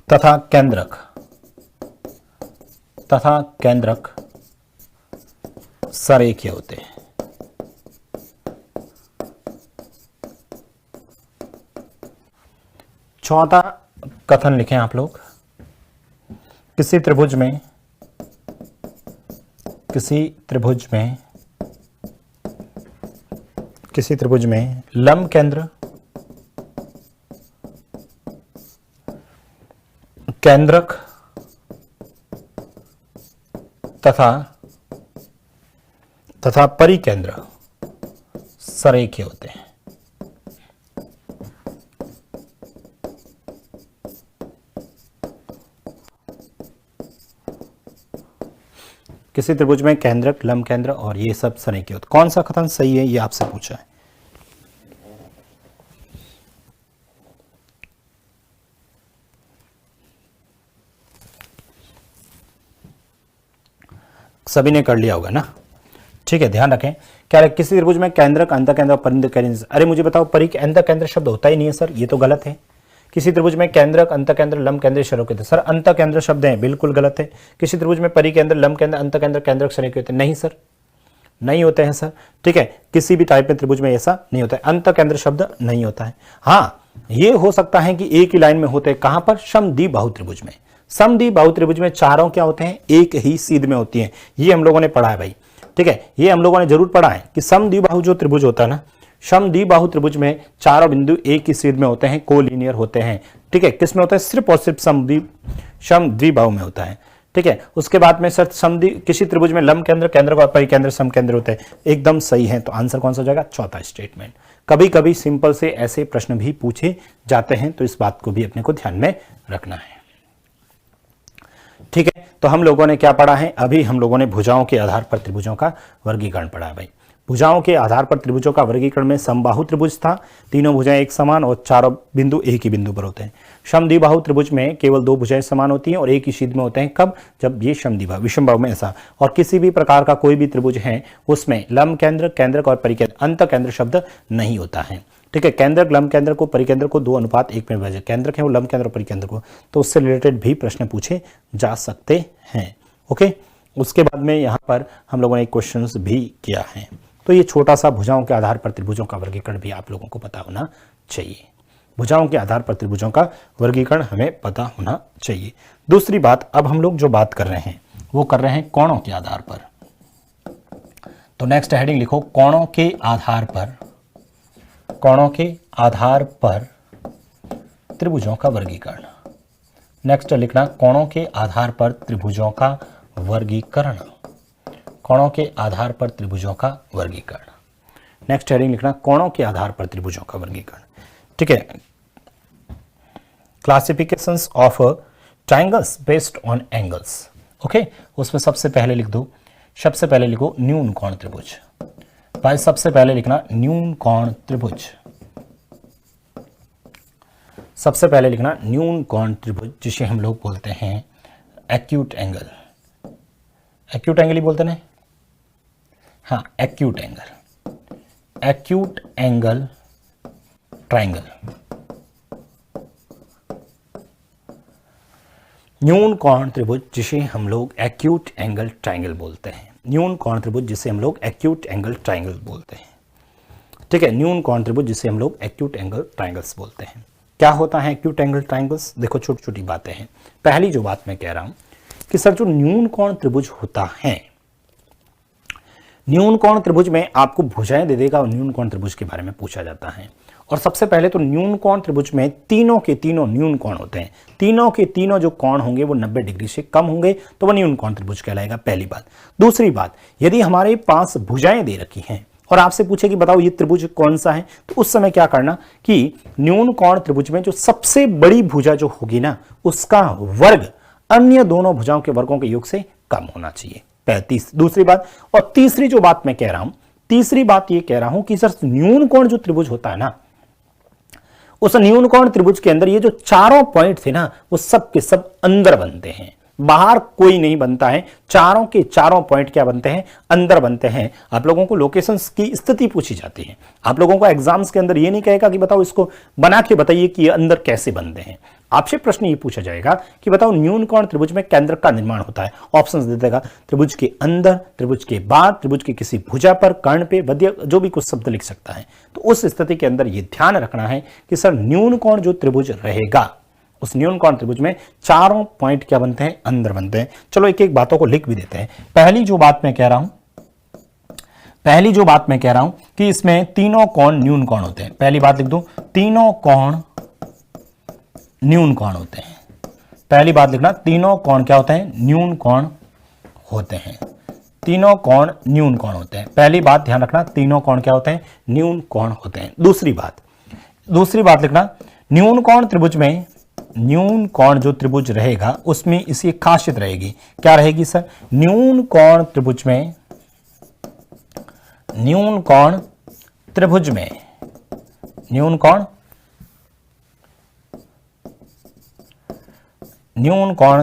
तथा केंद्रक, तथा केंद्रक सरेख्य होते हैं। चौथा कथन लिखें आप लोग, किसी त्रिभुज में, किसी त्रिभुज में, किसी त्रिभुज में लंब केंद्र, केंद्रक तथा तथा परिकेंद्र सरेख्य होते हैं। किसी त्रिभुज में केंद्रक, लंब केंद्र और ये सब सरेख्य होते। कौन सा कथन सही है ये आपसे पूछा है। सभी ने कर लिया होगा ना, ठीक है। ध्यान रखें क्या किसी त्रिभुज में केंद्रक, अंतः केंद्र और परिकेंद्र। अरे मुझे बताओ अंतः केंद्र शब्द होता ही नहीं है सर, ये तो गलत है, किसी त्रिभुज में केंद्रक, अंतकेंद्र, लंब केंद्र, शरीर केंद्र। सर अंतकेंद्र शब्द है, बिल्कुल गलत है। किसी त्रिभुज में परिकेंद्र, लंब केंद्र, अंतकेंद्र, केंद्रक, शरीर होते हैं? नहीं सर, नहीं होते हैं सर। ठीक है, किसी भी टाइप में त्रिभुज में ऐसा नहीं होता है, अंतकेंद्र शब्द नहीं होता है। हाँ, ये हो सकता है कि एक ही लाइन में होते हैं। कहां पर? समद्विबाहु त्रिभुज में। समद्विबाहु त्रिभुज में चारों क्या होते हैं? एक ही सीध में होती है। ये हम लोगों ने पढ़ा है भाई। ठीक है, ये हम लोगों ने जरूर पढ़ा है कि समद्विबाहु जो त्रिभुज होता है ना, समद्विबाहु त्रिभुज में चारों बिंदु एक ही सीध में होते हैं, कोलिनियर होते हैं। ठीक है, किस में होता है? सिर्फ और सिर्फ समद्विबाहु में होता है। ठीक है, उसके बाद में सर किसी त्रिभुज में लंब केंद्र, केंद्र और परिकेंद्र, समकेंद्र होते हैं। एकदम सही है। तो आंसर कौन सा हो जाएगा? चौथा स्टेटमेंट। कभी कभी सिंपल से ऐसे प्रश्न भी पूछे जाते हैं, तो इस बात को भी अपने को ध्यान में रखना है। ठीक है, तो हम लोगों ने क्या पढ़ा है? अभी हम लोगों ने भुजाओं के आधार पर त्रिभुजों का वर्गीकरण पढ़ा है भाई। भुजाओं के आधार पर त्रिभुजों का वर्गीकरण में समबाहु त्रिभुज था, तीनों भुजाएं एक समान और चारों बिंदु एक ही बिंदु पर होते हैं। समद्विबाहु त्रिभुज में केवल दो भुजाएं समान होती हैं और एक ही सीध में होते हैं। कब? जब ये समद्विबाहु, विषमबाहु में ऐसा। और किसी भी प्रकार का कोई भी त्रिभुज है उसमें लंब केंद्र, केंद्रक और परिकेंद्र, अंतकेंद्र शब्द नहीं होता है। ठीक है, केंद्रक लंब केंद्र को, परिकेंद्र को 2:1 में विभाजित, केंद्रक है वो लंब केंद्र और परिकेंद्र को, तो उससे रिलेटेड भी प्रश्न पूछे जा सकते हैं। ओके, उसके बाद में यहाँ पर हम लोगों ने एक क्वेश्चन भी किया है। तो ये छोटा सा भुजाओं के आधार पर त्रिभुजों का वर्गीकरण भी आप लोगों को पता होना चाहिए। भुजाओं के आधार पर त्रिभुजों का वर्गीकरण हमें पता होना चाहिए। दूसरी बात, अब हम लोग जो बात कर रहे हैं वो कर रहे हैं कोणों के आधार पर। तो नेक्स्ट हेडिंग लिखो, कोणों के आधार पर, कोणों के आधार पर त्रिभुजों का वर्गीकरण। नेक्स्ट लिखना, कोणों के आधार पर त्रिभुजों का वर्गीकरण। कोणों के आधार पर त्रिभुजों का वर्गीकरण। नेक्स्ट हेडिंग लिखना, कोणों के आधार पर त्रिभुजों का वर्गीकरण। ठीक है, classifications of triangles based on angles. Okay, उसमें सबसे पहले लिख दो, सबसे पहले लिखो न्यून कोण त्रिभुज। भाई सबसे पहले लिखना न्यून कोण त्रिभुज। सबसे पहले लिखना न्यून कोण त्रिभुज, जिसे हम लोग बोलते हैं एक्यूट एंगल। एक्यूट एंगल ही बोलते हैं। हाँ, acute angle, acute angle triangle. न्यून कोण त्रिभुज जिसे हम लोग एक्यूट एंगल ट्रायंगल बोलते हैं। न्यून कोण त्रिभुज जिसे हम लोग एक्यूट एंगल ट्रायंगल बोलते हैं। ठीक है, न्यून कोण त्रिभुज जिसे हम लोग एक्यूट एंगल ट्रायंगल्स बोलते हैं। क्या होता है एक्यूट एंगल ट्रायंगल्स? देखो छोटी छोटी बातें हैं। पहली जो बात मैं कह रहा हूं कि सर जो न्यून कोण त्रिभुज होता है, न्यून कोण त्रिभुज में आपको भुजाएं दे देगा और न्यून कोण त्रिभुज के बारे में पूछा जाता है। और सबसे पहले तो न्यून कोण त्रिभुज में तीनों के तीनों न्यून कोण होते हैं। तीनों के तीनों जो कोण होंगे वो 90 डिग्री से कम होंगे, तो वो न्यून कोण त्रिभुज कहलाएगा। पहली बात। दूसरी बात, यदि हमारे पास भुजाएं दे रखी हैं और आपसे पूछे कि बताओ ये त्रिभुज कौन सा है, तो उस समय क्या करना कि न्यून कोण त्रिभुज में जो सबसे बड़ी भुजा जो होगी ना, उसका वर्ग अन्य दोनों भुजाओं के वर्गों के योग से कम होना चाहिए। दूसरी बात। और तीसरी जो बात मैं कह रहा हूं, तीसरी बात ये कह रहा हूं कि सर न्यून कोण जो त्रिभुज होता है ना, उस न्यून कोण त्रिभुज के अंदर ये जो चारों पॉइंट थे ना, वो सब के सब अंदर बनते हैं, बाहर कोई नहीं बनता है। चारों के चारों पॉइंट क्या बनते हैं? अंदर बनते हैं। आप लोगों को लोकेशंस की स्थिति पूछी जाती है। आप लोगों को एग्जाम्स के अंदर ये नहीं कहेगा कि बताओ इसको बना के बताइए कि ये अंदर कैसे बनते हैं। आपसे प्रश्न ये पूछा जाएगा कि बताओ न्यून कोण त्रिभुज में केंद्रक का निर्माण होता है। ऑप्शंस दे देगा, त्रिभुज के अंदर, त्रिभुज के बाद, त्रिभुज के किसी भुजा पर, कर्ण पे, वध्य, जो भी कुछ शब्द लिख सकता है। तो उस स्थिति के अंदर ये ध्यान रखना है कि सर न्यून कोण जो त्रिभुज रहेगा, उस न्यून कोण त्रिभुज में चारों पॉइंट क्या बनते हैं? अंदर बनते हैं। चलो एक एक बातों को लिख भी देते हैं। पहली जो बात मैं कह रहा हूं कि इसमें तीनों कोण न्यून कोण होते हैं। पहली बात लिख दूं, तीनों कोण न्यून कोण होते हैं। पहली बात लिखना, तीनों कोण क्या होते हैं? न्यून कोण होते हैं। तीनों कोण न्यून कोण होते हैं। पहली बात ध्यान रखना, तीनों कोण क्या होते हैं? न्यून कोण होते हैं। दूसरी बात लिखना, न्यून कोण त्रिभुज में, न्यून कोण जो त्रिभुज रहेगा उसमें इसकी खासियत रहेगी। क्या रहेगी सर? न्यून कोण त्रिभुज में, न्यून कोण त्रिभुज में, न्यून कोण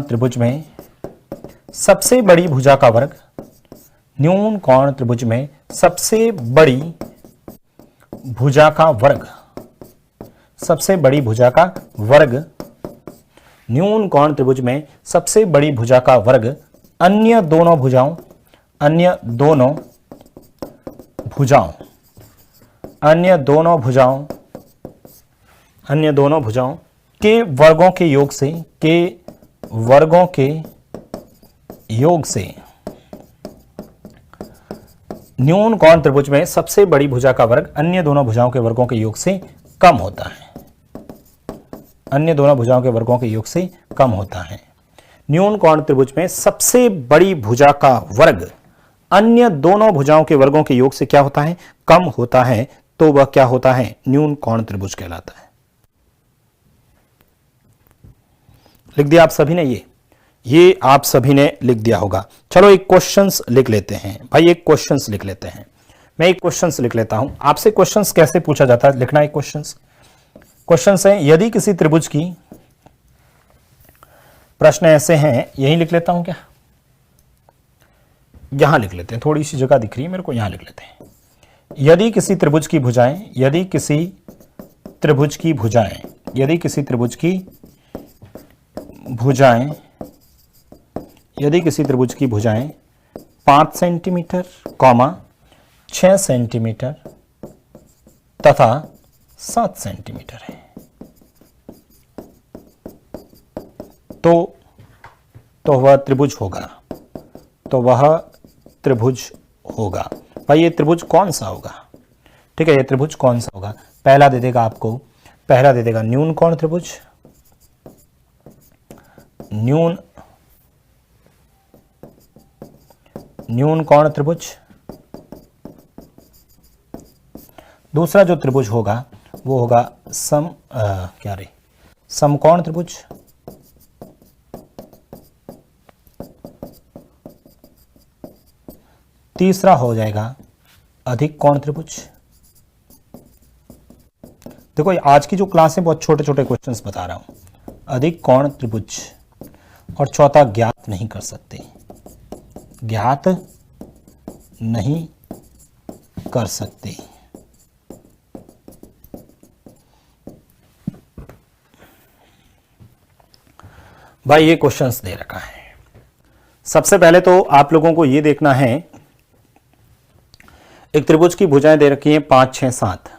त्रिभुज में सबसे बड़ी भुजा का वर्ग, न्यून कोण त्रिभुज में सबसे बड़ी भुजा का वर्ग, सबसे बड़ी भुजा का वर्ग, न्यून कोण त्रिभुज में सबसे बड़ी भुजा का वर्ग अन्य दोनों भुजाओं के वर्गों के योग से न्यून कोण त्रिभुज में सबसे बड़ी भुजा का वर्ग अन्य दोनों भुजाओं के वर्गों के योग से कम होता है। अन्य दोनों भुजाओं के वर्गों के योग से कम होता है। न्यून कोण त्रिभुज में सबसे बड़ी भुजा का वर्ग अन्य दोनों भुजाओं के वर्गों के योग से क्या होता है? कम होता है। तो वह क्या होता है? न्यून कोण त्रिभुज कहलाता है। लिख दिया आप सभी ने? ये आप सभी ने लिख दिया होगा। चलो एक क्वेश्चंस लिख लेते हैं भाई, एक क्वेश्चंस लिख लेते हैं। मैं एक क्वेश्चंस लिख लेता हूं। आपसे क्वेश्चंस कैसे पूछा जाता है, लिखना है क्वेश्चंस। क्वेश्चंस है, यदि किसी त्रिभुज की, प्रश्न ऐसे हैं, यही लिख लेता हूं क्या? यहां लिख लेते हैं, थोड़ी सी जगह दिख रही है मेरे को, यहां लिख लेते हैं। यदि किसी त्रिभुज की भुजाएं, यदि किसी त्रिभुज की भुजाएं 5 सेंटीमीटर, 6 सेंटीमीटर तथा 7 सेंटीमीटर है, तो वह त्रिभुज होगा। भाई ये त्रिभुज कौन सा होगा? ठीक है, ये त्रिभुज कौन सा होगा? पहला दे देगा आपको, पहला दे देगा न्यून कोण त्रिभुज, न्यून कोण त्रिभुज। दूसरा जो त्रिभुज होगा वो होगा समकोण त्रिभुज। तीसरा हो जाएगा अधिक कोण त्रिभुज। देखो आज की जो क्लास है बहुत छोटे छोटे क्वेश्चंस बता रहा हूं। अधिक कोण त्रिभुज। और चौथा ज्ञात नहीं कर सकते, ज्ञात नहीं कर सकते। भाई ये क्वेश्चंस दे रखा है। सबसे पहले तो आप लोगों को ये देखना है, एक त्रिभुज की भुजाएं दे रखी हैं 5, 6, 7।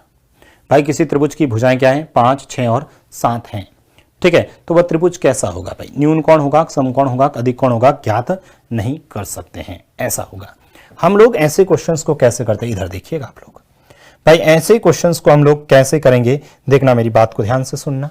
भाई किसी त्रिभुज की भुजाएं क्या है? 5, 6 और 7 हैं। ठीक है, तो वह त्रिभुज कैसा होगा? भाई न्यून कोण होगा, समकोण होगा, अधिक कोण होगा, ज्ञात नहीं कर सकते हैं, ऐसा होगा। हम लोग ऐसे क्वेश्चंस को कैसे करते हैं, इधर देखिएगा आप लोग। भाई ऐसे क्वेश्चंस को हम लोग कैसे करेंगे, देखना, मेरी बात को ध्यान से सुनना।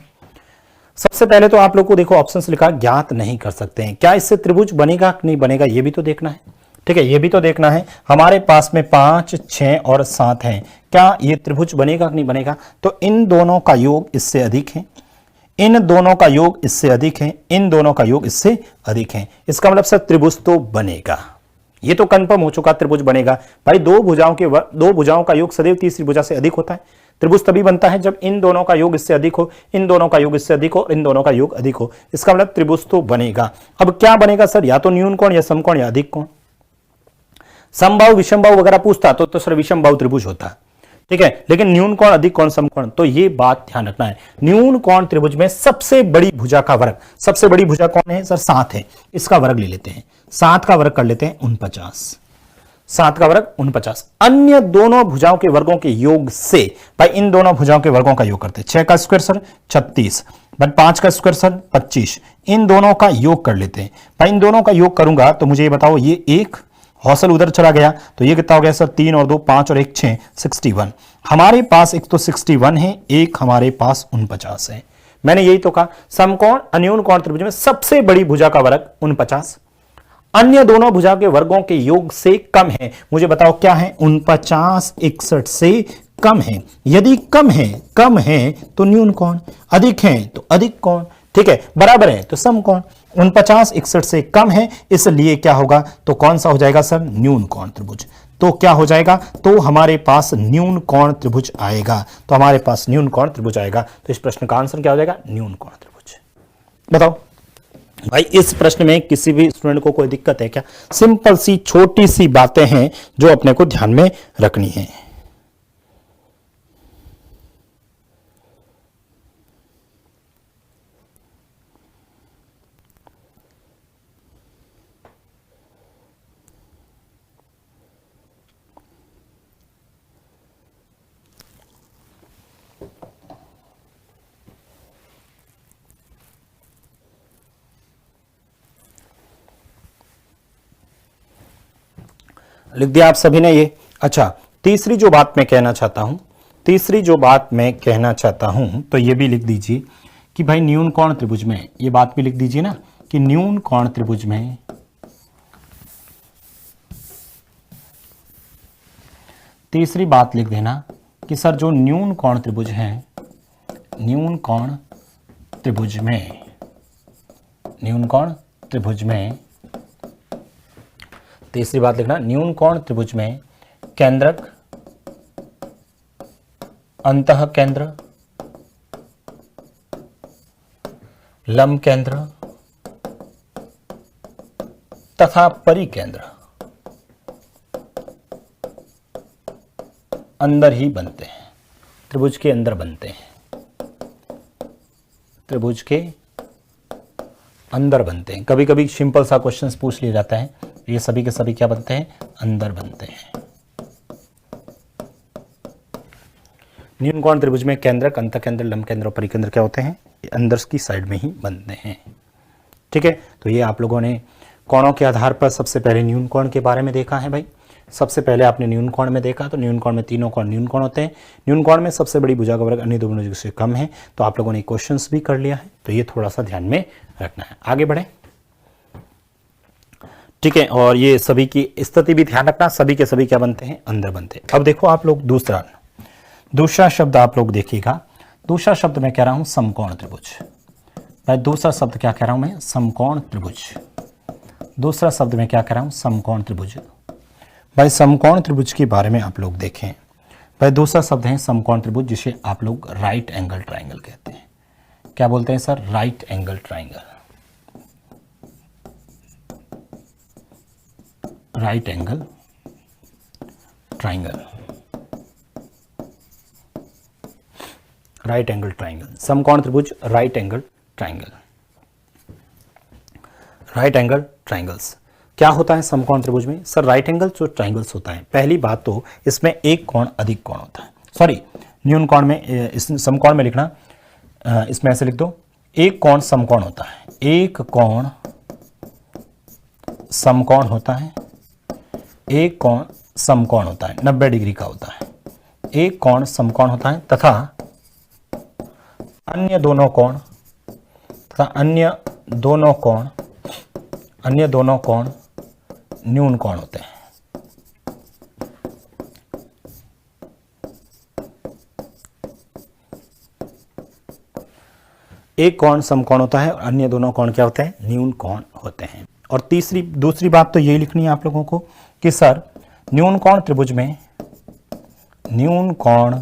सबसे पहले तो आप लोग को देखो ऑप्शंस लिखा ज्ञात नहीं कर सकते हैं। क्या इससे त्रिभुज बनेगा कि नहीं बनेगा, ये भी तो देखना है। ठीक है, ये भी तो देखना है। हमारे पास में 5, 6 और 7 हैं, क्या ये त्रिभुज बनेगा कि नहीं बनेगा? तो इन दोनों का योग इससे अधिक है, इन दोनों का योग इससे अधिक है, इन दोनों का योग इससे अधिक है। इसका मतलब सर त्रिभुज तो बनेगा, ये तो कंफर्म हो चुका, त्रिभुज बनेगा। भाई दो भुजाओं का योग सदैव तीसरी भुजा से अधिक होता है। त्रिभुज तभी बनता है जब इन दोनों का योग इससे अधिक हो, इन दोनों का योग इससे अधिक हो, इन दोनों का योग अधिक हो। इसका मतलब त्रिभुज तो बनेगा। अब क्या बनेगा सर? या तो न्यून कोण या समकोण या अधिक कोण। समबाहु विषमबाहु वगैरह पूछता तो सर विषमबाहु त्रिभुज होता। ठीक है, लेकिन न्यून कोण, अधिक कोण, समकोण, तो ये बात ध्यान रखना है। न्यून कोण त्रिभुज में सबसे बड़ी भुजा का वर्ग, सबसे बड़ी भुजा कौन है सर? 7 है। इसका वर्ग ले लेते हैं, 7 का वर्ग कर लेते हैं 49, 7 का वर्ग 49। अन्य दोनों भुजाओं के वर्गों के योग से, भाई इन दोनों भुजाओं के वर्गों का योग करते हैं। 6 का स्क्वायर सर 36, 5 का स्क्वायर सर 25। इन दोनों का योग कर लेते हैं। भाई इन दोनों का योग करूंगा तो मुझे ये बताओ, ये एक हौसल उधर चला गया तो ये कितना हो गया सर? 3 और 2 5 और 1 6, 61। हमारे पास एक तो 61 है, एक हमारे पास 49 है। मैंने यही तो कहा, समकोण अन्यून कोण त्रिभुज में सबसे बड़ी भुजा का वर्ग 49, अन्य दोनों भुजा के वर्गों के योग से कम है। मुझे बताओ क्या है? 49 61 से कम है। यदि कम है तो न्यून कोण, अधिक है तो अधिक कोण। ठीक है, बराबर है तो समकोण। 49 61 से कम है, इसलिए क्या होगा? तो कौन सा हो जाएगा सर? न्यून कोण त्रिभुज। तो क्या हो जाएगा? तो हमारे पास न्यून कोण त्रिभुज आएगा। तो हमारे पास न्यून कोण त्रिभुज आएगा। तो इस प्रश्न का आंसर क्या हो जाएगा? न्यून कोण त्रिभुज। बताओ भाई, इस प्रश्न में किसी भी स्टूडेंट को कोई दिक्कत है क्या? सिंपल सी छोटी सी बातें हैं जो अपने को ध्यान में रखनी है। लिख दिया आप सभी ने ये। अच्छा, तीसरी जो बात मैं कहना चाहता हूं तो ये भी लिख दीजिए कि भाई न्यून कोण त्रिभुज में, ये बात भी लिख दीजिए ना कि न्यून कोण त्रिभुज में तीसरी बात लिख देना कि सर जो न्यून कोण त्रिभुज है, न्यून कोण त्रिभुज में तीसरी बात लिखना, न्यून कोण त्रिभुज में केंद्रक, अंतः केंद्र, लंब केंद्र तथा परिकेंद्र अंदर ही बनते हैं, त्रिभुज के अंदर बनते हैं, त्रिभुज के अंदर बनते हैं। कभी कभी सिंपल सा क्वेश्चंस पूछ लिया जाता है, ये सभी के सभी क्या बनते हैं, अंदर बनते हैं। न्यून कोण त्रिभुज में केंद्रक, अंतः केंद्र, लंब केंद्र और परिकेंद्र क्या होते हैं, ये अंदर की साइड में ही बनते हैं। ठीक है, तो ये आप लोगों ने कोणों के आधार पर सबसे पहले न्यून कोण के बारे में देखा है भाई। सबसे पहले आपने न्यून कोण में देखा, तो न्यून कोण में तीनों कोण न्यून कोण होते हैं। न्यून कोण में सबसे बड़ी भुजा का वर्ग अन्य दो भुजा से कम है, तो आप लोगों ने क्वेश्चंस भी कर लिया है, तो ये थोड़ा सा ध्यान में रखना है। आगे बढ़े, ठीक है, और ये सभी की स्थिति भी ध्यान रखना, सभी के सभी क्या बनते हैं, अंदर बनते हैं। अब देखो आप लोग दूसरा शब्द आप लोग देखिएगा। दूसरा शब्द मैं कह रहा हूं समकोण त्रिभुज। भाई दूसरा शब्द क्या कह रहा हूं मैं, समकोण त्रिभुज। दूसरा शब्द मैं क्या कह रहा हूं, समकोण त्रिभुज। भाई समकोण त्रिभुज के बारे में आप लोग देखें। भाई दूसरा शब्द है समकोण त्रिभुज, जिसे आप लोग राइट एंगल ट्राइंगल कहते हैं। क्या बोलते हैं sir, right angle triangle. Right angle triangle, right angle triangle, समकोण त्रिभुज, right angle triangle. Right angle triangles क्या होता है समकोण त्रिभुज में, सर राइट एंगल जो ट्राइंगल्स होता है, पहली बात तो इसमें एक कोण अधिक कोण होता है। सॉरी, न्यून कोण में, इस समकोण में लिखना, इसमें ऐसे लिख दो, एक कोण समकोण होता है, एक कोण समकोण होता है, एक कोण समकोण होता है, 90 डिग्री का होता है, एक कोण समकोण होता है तथा अन्य दोनों कोण न्यून कोण होते हैं। एक कोण समकोण होता है और अन्य दोनों कोण क्या होते हैं, न्यून कोण होते हैं। और दूसरी बात तो यही लिखनी है आप लोगों को कि सर न्यून कोण त्रिभुज में न्यून कोण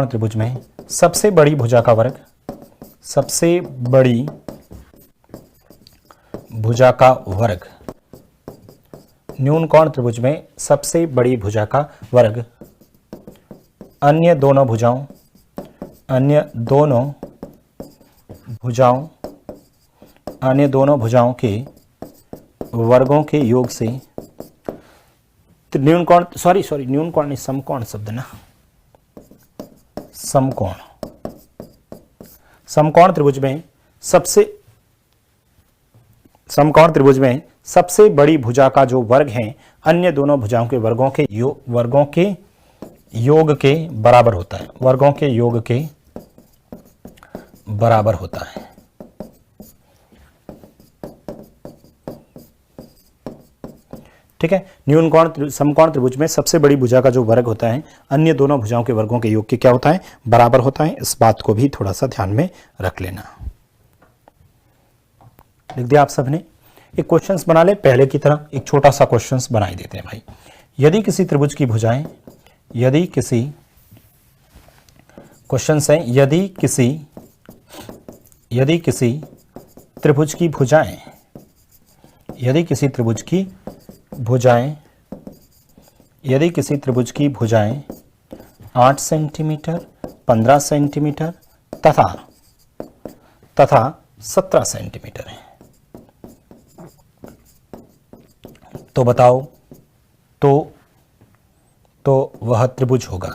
त्रिभुज में सबसे बड़ी भुजा का वर्ग, न्यून कोण त्रिभुज में सबसे बड़ी भुजा का वर्ग अन्य दोनों भुजाओं के वर्गों के योग से न्यून कोण, न्यून कोण नहीं, समकोण शब्द ना, समकोण त्रिभुज में सबसे बड़ी भुजा का जो वर्ग है अन्य दोनों भुजाओं के वर्गों के योग के बराबर होता है, वर्गों के योग के बराबर होता है। ठीक है, न्यून कोण समकोण त्रिभुज में सबसे बड़ी भुजा का जो वर्ग होता है अन्य दोनों भुजाओं के वर्गों के योग के क्या होता है, बराबर होता है। इस बात को भी थोड़ा सा ध्यान में रख लेना। लिख दिया आप सबने। एक क्वेश्चंस बना ले, पहले की तरह एक छोटा सा क्वेश्चंस बनाई देते हैं भाई। यदि किसी त्रिभुज की भुजाएं, यदि किसी त्रिभुज की भुजाएं 8 सेंटीमीटर, 15 सेंटीमीटर तथा 17 सेंटीमीटर है, तो बताओ तो वह त्रिभुज होगा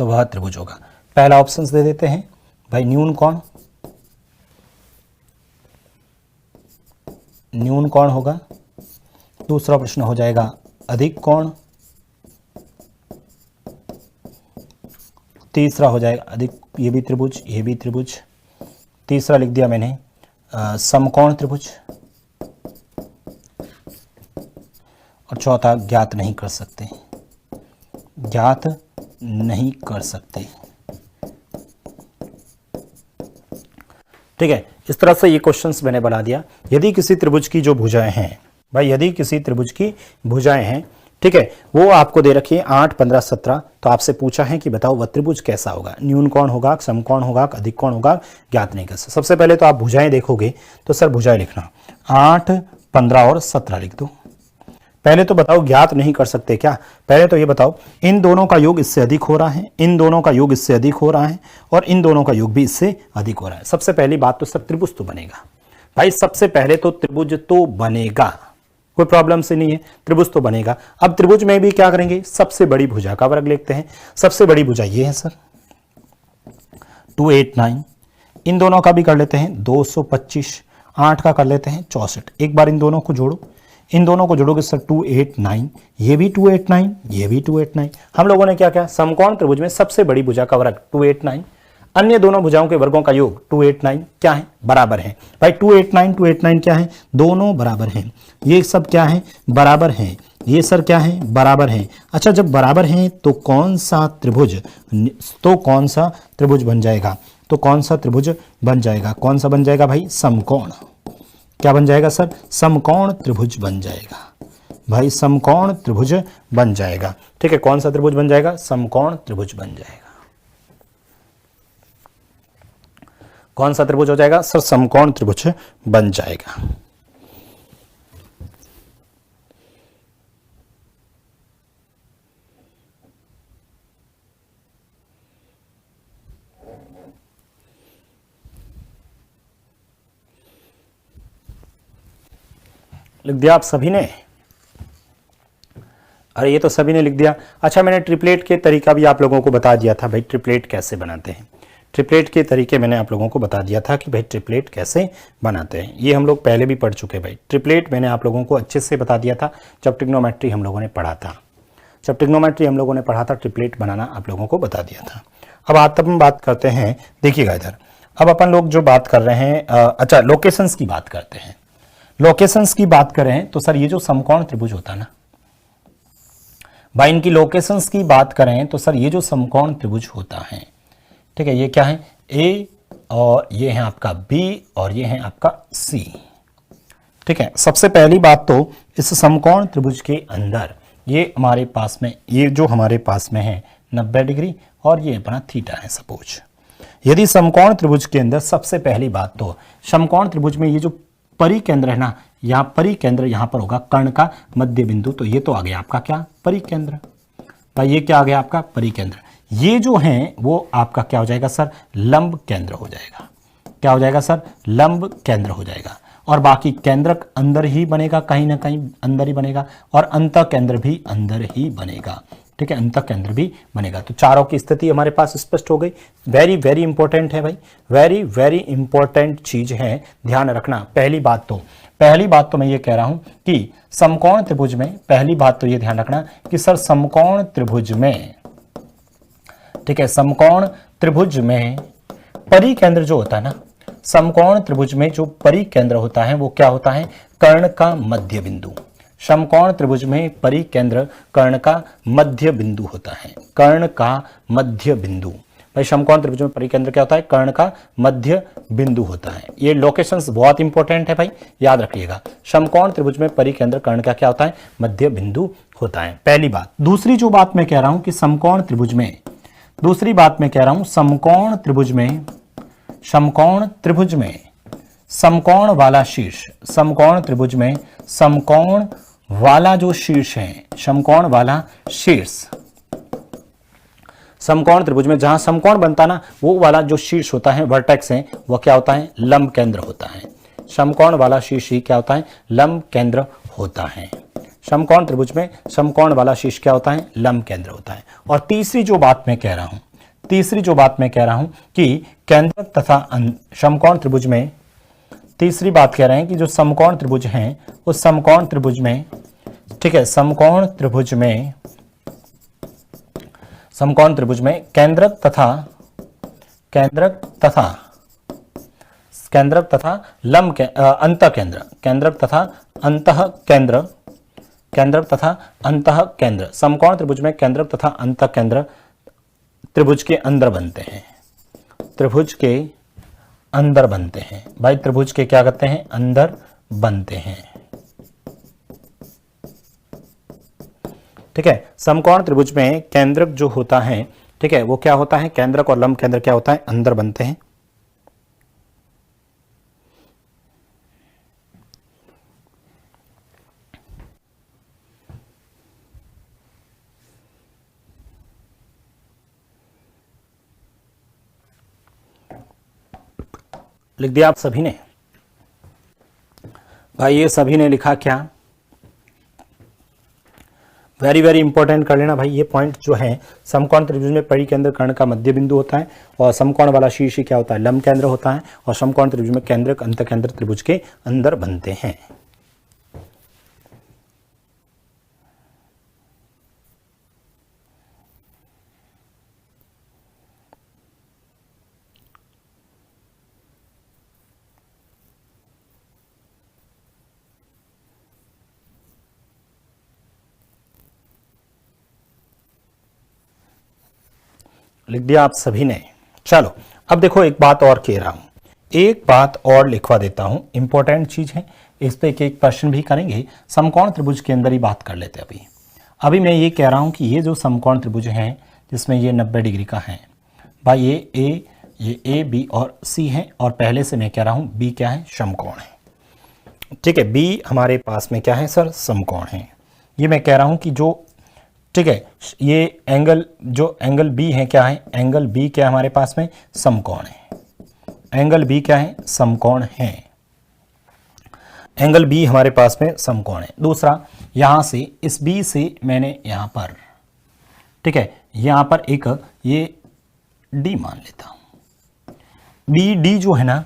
तो वह त्रिभुज होगा। पहला ऑप्शन दे देते हैं भाई, न्यून कोण, न्यून कोण होगा। दूसरा प्रश्न हो जाएगा अधिक कोण, तीसरा हो जाएगा अधिक, ये भी त्रिभुज, ये भी त्रिभुज। तीसरा लिख दिया मैंने समकोण त्रिभुज, और चौथा ज्ञात नहीं कर सकते, ज्ञात नहीं कर सकते। ठीक है, इस तरह से ये क्वेश्चंस मैंने बना दिया। यदि किसी त्रिभुज की जो भुजाएं हैं भाई, यदि किसी त्रिभुज की भुजाएं हैं, ठीक है, वो आपको दे रखी है 8, 15, 17, तो आपसे पूछा है कि बताओ वह त्रिभुज कैसा होगा, न्यून कोण होगा, समकोण होगा, अधिक कोण होगा, ज्ञात नहीं कर सकते। सबसे पहले तो आप भुजाएं देखोगे तो सर भुजाएं लिखना 8, 15 और 17 लिख दो। पहले तो बताओ ज्ञात नहीं कर सकते क्या? पहले तो ये बताओ इन दोनों का योग इससे अधिक हो रहा है, इन दोनों का योग इससे अधिक हो रहा है, और इन दोनों का योग भी इससे अधिक हो रहा है। सबसे पहली बात तो सर त्रिभुज तो बनेगा भाई, सबसे पहले तो त्रिभुज तो बनेगा, कोई प्रॉब्लम से नहीं है, त्रिभुज तो बनेगा। अब त्रिभुज में भी क्या करेंगे, सबसे बड़ी भुजा का वर्ग लिखते हैं। सबसे बड़ी भुजा ये है सर 289, इन दोनों का भी कर लेते हैं 225, 8 का कर लेते हैं 64। एक बार इन दोनों को जोड़ो, इन दोनों को जोड़ोगे सर 289, ये भी 289, ये भी 289। हम लोगों ने क्या किया, समकोण त्रिभुज में सबसे बड़ी भुजा का वर्ग 289, अन्य दोनों भुजाओं के वर्गों का योग 289 क्या है, बराबर है भाई। 289 क्या है, दोनों बराबर हैं। ये सब क्या है, बराबर हैं। ये सर क्या है, बराबर हैं। अच्छा, जब बराबर हैं तो कौन सा त्रिभुज, तो कौन सा त्रिभुज बन जाएगा, तो कौन सा त्रिभुज बन जाएगा, कौन सा बन जाएगा भाई, समकोण। क्या बन जाएगा सर, समकोण त्रिभुज बन जाएगा भाई, समकोण त्रिभुज बन जाएगा। ठीक है, कौन सा त्रिभुज बन जाएगा, समकोण त्रिभुज बन जाएगा। कौन सा त्रिभुज हो जाएगा सर, समकोण त्रिभुज बन जाएगा। लिख दिया आप सभी ने? अरे ये तो सभी ने लिख दिया। अच्छा, मैंने ट्रिपलेट के तरीका भी आप लोगों को बता दिया था भाई, ट्रिपलेट कैसे बनाते हैं। ट्रिपलेट के तरीके मैंने आप लोगों को बता दिया था कि भाई ट्रिपलेट कैसे बनाते हैं। ये हम लोग पहले भी पढ़ चुके हैं भाई। ट्रिपलेट मैंने आप लोगों को अच्छे से बता दिया था जब ट्रिग्नोमेट्री हम लोगों ने पढ़ा था। जब ट्रिग्नोमेट्री हम लोगों ने पढ़ा था, ट्रिपलेट बनाना आप लोगों को बता दिया था। अब हम बात करते हैं, देखिएगा इधर, अब अपन लोग जो बात कर रहे हैं, अच्छा लोकेशंस की बात करते हैं। लोकेशंस की बात करें तो सर ये जो समकोण त्रिभुज होता है ना भाई, इनकी लोकेशंस की बात करें तो सर ये जो समकोण त्रिभुज होता है, ठीक है, ये क्या है, ए, और ये है आपका बी, और ये है आपका सी। ठीक है, सबसे पहली बात तो इस समकोण त्रिभुज के अंदर ये हमारे पास में, ये जो हमारे पास में है 90 डिग्री, और ये अपना थीटा है सपोज। यदि समकोण त्रिभुज के अंदर सबसे पहली बात तो समकोण त्रिभुज में ये जो परिकेंद्र है ना, यहाँ परिकेंद्र यहाँ पर होगा कर्ण का मध्य बिंदु, तो ये तो आ गया आपका क्या, परिकेंद्र। भाई ये क्या आ गया आपका, परिकेंद्र। ये जो है वो आपका क्या हो जाएगा सर, लंब केंद्र हो जाएगा। क्या हो जाएगा सर, लंब केंद्र हो जाएगा। और बाकी केंद्रक अंदर ही बनेगा, कहीं ना कहीं अंदर ही बनेगा, और अंतः केंद्र भी अंदर ही बनेगा। ठीक है, अंतः केंद्र भी बनेगा। तो चारों की स्थिति हमारे पास स्पष्ट हो गई। वेरी वेरी इंपॉर्टेंट है भाई, वेरी वेरी इंपॉर्टेंट चीज है, ध्यान रखना। पहली बात तो मैं ये कह रहा हूं कि समकोण त्रिभुज में, पहली बात तो ये ध्यान रखना कि सर समकोण त्रिभुज में, ठीक है, समकोण त्रिभुज में परिकेंद्र जो होता है ना, समकोण त्रिभुज में जो परिकेंद्र होता है वो क्या होता है, कर्ण का मध्य बिंदु। समकोण त्रिभुज में परिकेंद्र कर्ण का मध्य बिंदु होता है, कर्ण का मध्य बिंदु। भाई समकोण त्रिभुज में परिकेंद्र क्या होता है, कर्ण का मध्य बिंदु होता है। ये लोकेशंस बहुत इंपॉर्टेंट है भाई, याद रखिएगा। समकोण त्रिभुज में परिकेंद्र कर्ण का क्या होता है, मध्य बिंदु होता है, पहली बात। दूसरी जो बात मैं कह रहा हूं कि समकोण त्रिभुज में, दूसरी बात मैं कह रहा हूं समकोण त्रिभुज में, समकोण त्रिभुज में समकोण वाला शीर्ष, समकोण त्रिभुज में समकोण वाला जो शीर्ष है, समकोण वाला शीर्ष, समकोण त्रिभुज में जहां समकोण बनता ना, वो वाला जो शीर्ष होता है, वर्टेक्स है, वो क्या होता है, लंब केंद्र होता है। समकोण वाला शीर्ष ही क्या होता है, लंब केंद्र होता है। समकोण त्रिभुज में समकोण वाला शीर्ष क्या होता है, लंब केंद्र होता है। और तीसरी जो बात मैं कह रहा हूं, तीसरी जो बात मैं कह रहा हूं कि केंद्रक तथा समकोण त्रिभुज में, तीसरी बात कह रहे हैं कि जो समकोण त्रिभुज हैं उस समकोण त्रिभुज में, ठीक है, समकोण त्रिभुज में केंद्रक तथा लंब के अंतः केंद्र, केंद्रक तथा अंतः केंद्र, केंद्रक तथा अंतः केंद्र, समकोण त्रिभुज में केंद्रक तथा अंतः केंद्र त्रिभुज के अंदर बनते हैं, त्रिभुज के अंदर बनते हैं। भाई त्रिभुज के क्या करते हैं? अंदर बनते हैं। ठीक है, समकोण त्रिभुज में केंद्रक जो होता है, ठीक है, वो क्या होता है? केंद्रक और लंब केंद्र क्या होता है? अंदर बनते हैं। लिख दिया आप सभी ने? भाई ये सभी ने लिखा क्या? वेरी वेरी इंपॉर्टेंट कर लेना भाई ये पॉइंट जो है। समकोण त्रिभुज में परिकेंद्र कर्ण का मध्य बिंदु होता है और समकोण वाला शीर्ष क्या होता है? लंब केंद्र होता है और समकोण त्रिभुज में केंद्रक अंतः केंद्र त्रिभुज के अंदर बनते हैं। लिख दिया आप सभी ने? चलो अब देखो एक बात और कह रहा हूं, एक बात और लिखवा देता हूं, इंपॉर्टेंट चीज है, इस पे एक प्रश्न भी करेंगे। समकोण त्रिभुज के अंदर ही बात कर लेते हैं। अभी मैं ये कह रहा हूं कि ये जो समकोण त्रिभुज है जिसमें ये 90 डिग्री का है भाई, ये ए बी और सी है और पहले से मैं कह रहा हूं बी क्या है? समकोण है। ठीक है, बी हमारे पास में क्या है सर? समकोण है। ये मैं कह रहा हूं कि जो, ठीक है, ये एंगल, जो एंगल बी है क्या है? एंगल बी क्या है हमारे पास में? समकोण है। एंगल बी क्या है? समकोण है। एंगल बी हमारे पास में समकोण है। दूसरा, यहां से इस बी से मैंने यहां पर, ठीक है, यहां पर एक ये डी मान लेता हूं। बी डी जो है ना,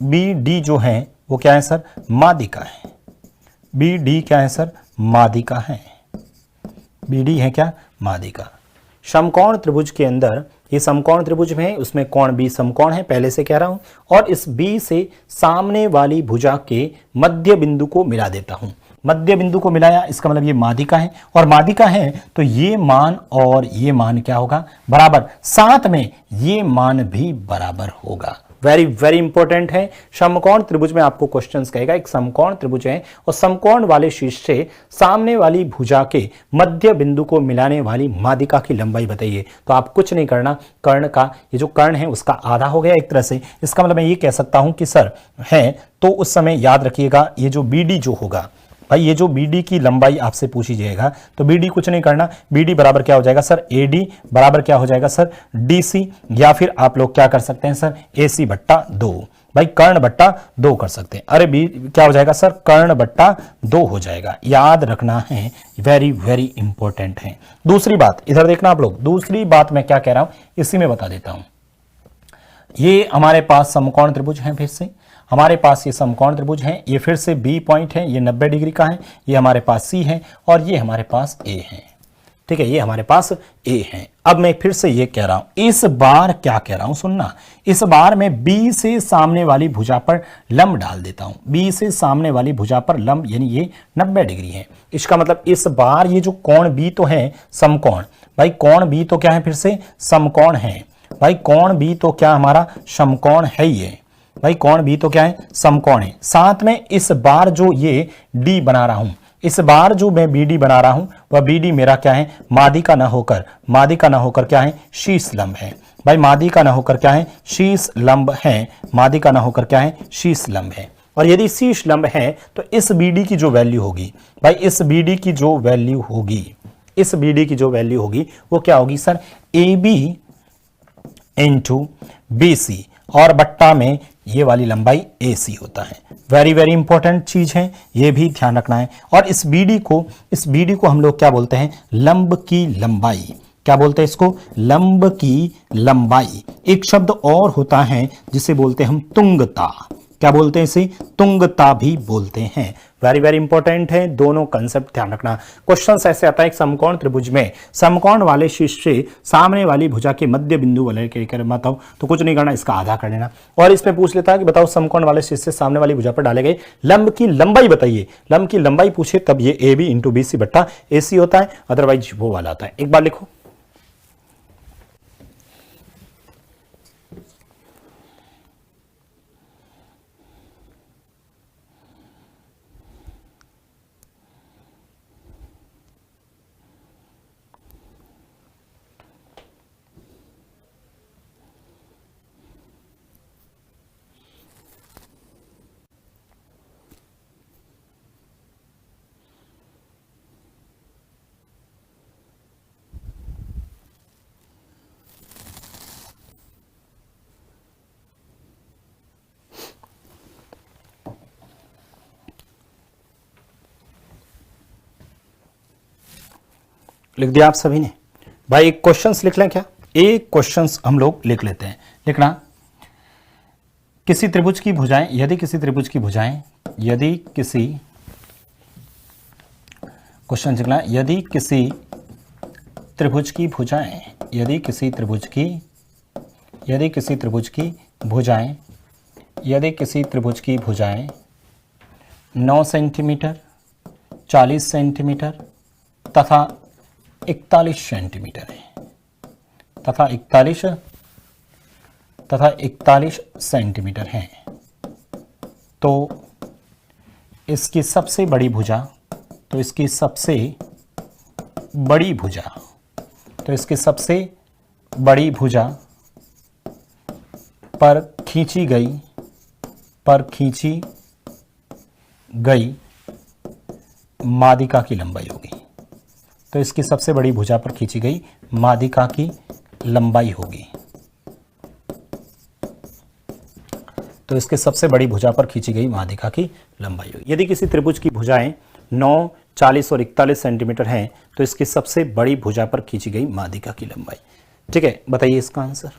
बी डी जो है वो क्या है सर? माध्यिका है। बी डी क्या है सर? माध्यिका है। बीडी है क्या? माध्यिका। समकोण त्रिभुज के अंदर, ये समकोण त्रिभुज में है, उसमें कोण बी समकोण है, पहले से कह रहा हूं, और इस बी से सामने वाली भुजा के मध्य बिंदु को मिला देता हूं। मध्य बिंदु को मिलाया, इसका मतलब ये माध्यिका है, और माध्यिका है तो ये मान और ये मान क्या होगा? बराबर। साथ में ये मान भी बराबर होगा। वेरी वेरी इंपॉर्टेंट है। समकोण त्रिभुज में आपको क्वेश्चंस कहेगा, एक समकोण त्रिभुज है और समकोण वाले शीर्ष से सामने वाली भुजा के मध्य बिंदु को मिलाने वाली माध्यिका की लंबाई बताइए। तो आप कुछ नहीं करना, कर्ण का, ये जो कर्ण है उसका आधा हो गया एक तरह से। इसका मतलब मैं ये कह सकता हूं कि सर है, तो उस समय याद रखिएगा ये जो बीडी जो होगा भाई, ये जो बीडी की लंबाई आपसे पूछी जाएगा, तो बीडी कुछ नहीं करना, बीडी बराबर क्या हो जाएगा सर? एडी बराबर क्या हो जाएगा सर? डीसी, या फिर आप लोग क्या कर सकते हैं सर? एसी बट्टा 2, भाई कर्ण बट्टा 2 कर सकते हैं। अरे बी क्या हो जाएगा सर? कर्ण बट्टा 2 हो जाएगा। याद रखना है, वेरी वेरी इंपॉर्टेंट है। दूसरी बात इधर देखना आप लोग, दूसरी बात मैं क्या कह रहा हूं इसी में बता देता हूं। ये हमारे पास समकोण त्रिभुज है, फिर से हमारे पास ये समकोण त्रिभुज है, ये फिर से बी पॉइंट है, ये 90 डिग्री का है, ये हमारे पास सी है और ये हमारे पास ए है। ठीक है, ये हमारे पास ए है। अब मैं फिर से ये कह रहा हूं, इस बार क्या कह रहा हूं सुनना, इस बार मैं बी से सामने वाली भुजा पर लंब डाल देता हूं। बी से सामने वाली भुजा पर लंब, यानी ये 90 डिग्री है। इसका मतलब इस बार ये जो कोण बी तो है समकोण, भाई कोण बी तो क्या है? फिर से समकोण है। भाई कोण बी तो क्या हमारा? समकोण है। ये भाई कोण बी तो क्या है? समकोण है। साथ में इस बार जो ये डी बना रहा हूं, इस बार जो मैं बीडी बना रहा हूं वह बीडी मेरा क्या है? माध्यिका न होकर, माध्यिका न होकर क्या है? शीर्ष लंब है। भाई माध्यिका न होकर क्या है? शीर्ष लंब है। माध्यिका न होकर क्या है? शीर्ष लंब है। और यदि शीर्ष लंब है तो इस बीडी की जो वैल्यू होगी, भाई इस बीडी की जो वैल्यू होगी, इस बीडी की जो वैल्यू होगी वो क्या होगी sir? A B into B C, और बट्टा में ये वाली लंबाई AC होता है। वेरी वेरी इंपॉर्टेंट चीज है, ये भी ध्यान रखना है। और इस BD को हम लोग क्या बोलते हैं? लंब की लंबाई। क्या बोलते हैं इसको? लंब की लंबाई। एक शब्द और होता है जिसे बोलते हैं हम तुंगता। क्या बोलते हैं इसे? तुंगता भी बोलते हैं। वेरी वेरी इंपॉर्टेंट है, दोनों कंसेप्ट ध्यान रखना। क्वेश्चन ऐसे आता है, एक समकोण त्रिभुज में समकोण वाले शीर्ष से सामने वाली भुजा के मध्य बिंदु वाले के बताओ, तो कुछ नहीं करना, इसका आधा कर लेना। और इसमें पूछ लेता है कि बताओ समकोण वाले शीर्ष से सामने वाली भुजा पर डाले गए लंब की लंबाई बताइए। लंब की लंबाई पूछे तब ये A B into B C बट्टा ए सी होता है, अदरवाइज वो वाला आता है। एक बार लिखो, लिख दिया आप सभी ने? भाई एक क्वेश्चंस लिख लें क्या? एक क्वेश्चंस हम लोग लिख लेते हैं। लिखना, किसी त्रिभुज की भुजाएं, यदि किसी त्रिभुज की भुजाएं, यदि किसी, क्वेश्चन लिखना, यदि किसी त्रिभुज की भुजाएं, यदि किसी त्रिभुज की, यदि किसी त्रिभुज की भुजाएं, यदि किसी त्रिभुज की भुजाएं 9 सेंटीमीटर, 40 सेंटीमीटर तथा 41 सेंटीमीटर है, तथा 41 सेंटीमीटर है, तो इसकी सबसे बड़ी भुजा, तो इसकी सबसे बड़ी भुजा, तो इसकी सबसे बड़ी भुजा पर खींची गई मादिका की लंबाई होगी। तो इसकी सबसे बड़ी भुजा पर खींची गई मादिका की लंबाई होगी। तो इसके सबसे बड़ी भुजा पर खींची गई मादिका की लंबाई होगी। यदि किसी त्रिभुज की भुजाएं 9, 40 और 41 सेंटीमीटर हैं, तो इसकी सबसे बड़ी भुजा पर खींची गई मादिका की लंबाई। ठीक है, बताइए इसका आंसर।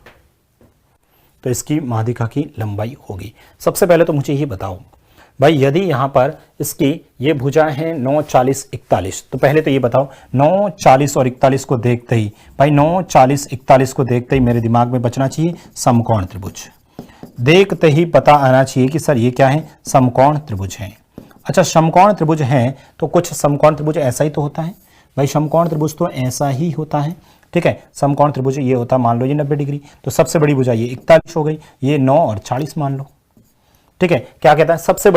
तो इसकी मादिका की लंबाई होगी। सबसे पहले तो मुझे ये बताओ भाई, यदि यहां पर इसकी ये भुजा है 9, 40, 41, तो पहले तो ये बताओ 9, 40 और 41 को देखते ही भाई 9, 40, 41 को देखते ही मेरे दिमाग में बचना चाहिए समकोण त्रिभुज। देखते ही पता आना चाहिए कि सर ये क्या है, समकोण त्रिभुज है। अच्छा, समकोण त्रिभुज है तो कुछ समकोण त्रिभुज ऐसा ही तो होता है भाई, समकोण त्रिभुज तो ऐसा ही होता है। ठीक है, समकोण त्रिभुज ये होता है, मान लो ये 90 डिग्री, तो सबसे बड़ी भुजा ये 41 हो गई, ये 9 और 40 मान लो। ठीक है, क्या कहता है, सबसे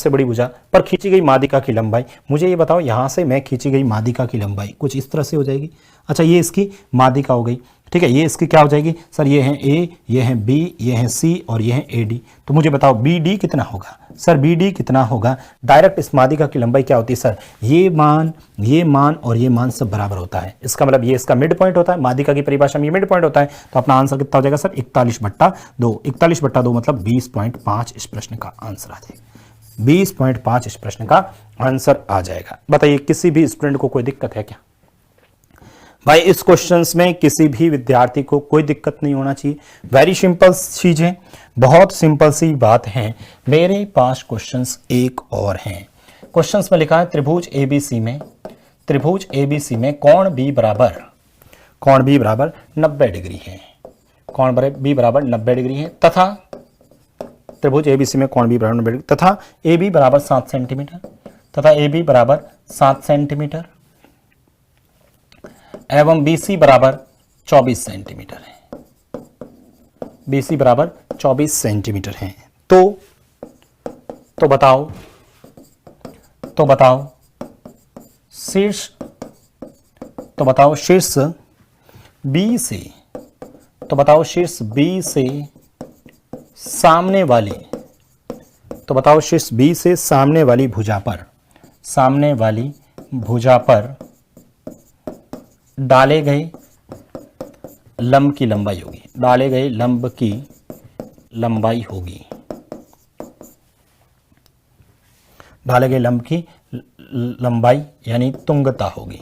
बड़ी भुजा पर खींची गई मादिका की लंबाई। मुझे ये बताओ, यहां से मैं खींची गई मादिका की लंबाई कुछ इस तरह से हो जाएगी। अच्छा, ये इसकी मादिका हो गई। ठीक है, ये इसकी क्या हो जाएगी सर, ये है ए, ये है बी, ये है सी और ये है ए डी। तो मुझे बताओ बी डी कितना होगा सर, बी डी कितना होगा। डायरेक्ट इस मादिका की लंबाई क्या होती है सर, ये मान और ये मान सब बराबर होता है। इसका मतलब ये इसका मिड पॉइंट होता है, मादिका की परिभाषा में ये मिड पॉइंट होता है। तो अपना आंसर कितना हो जाएगा सर, 41/2। 41/2 मतलब 20.5 इस प्रश्न का आंसर आ जाएगा। 20.5 इस प्रश्न का आंसर आ जाएगा। बताइए किसी भी स्टूडेंट को कोई दिक्कत है क्या? भाई इस क्वेश्चंस में किसी भी विद्यार्थी को कोई दिक्कत नहीं होना चाहिए। वेरी सिंपल चीज है, बहुत सिंपल सी बात है। मेरे पास क्वेश्चंस एक और हैं। क्वेश्चंस में लिखा है त्रिभुज एबीसी में कोण बी बराबर 90 डिग्री है। कोण बी बराबर 90 डिग्री है तथा त्रिभुज एबीसी में कोण बी बराबर 90 डिग्री तथा ए बी बराबर 7 सेंटीमीटर एवं BC बराबर 24 सेंटीमीटर है। BC बराबर 24 सेंटीमीटर है। तो बताओ शीर्ष B से सामने वाली भुजा पर डाले गए लंब की लंबाई होगी। यानी तुंगता होगी।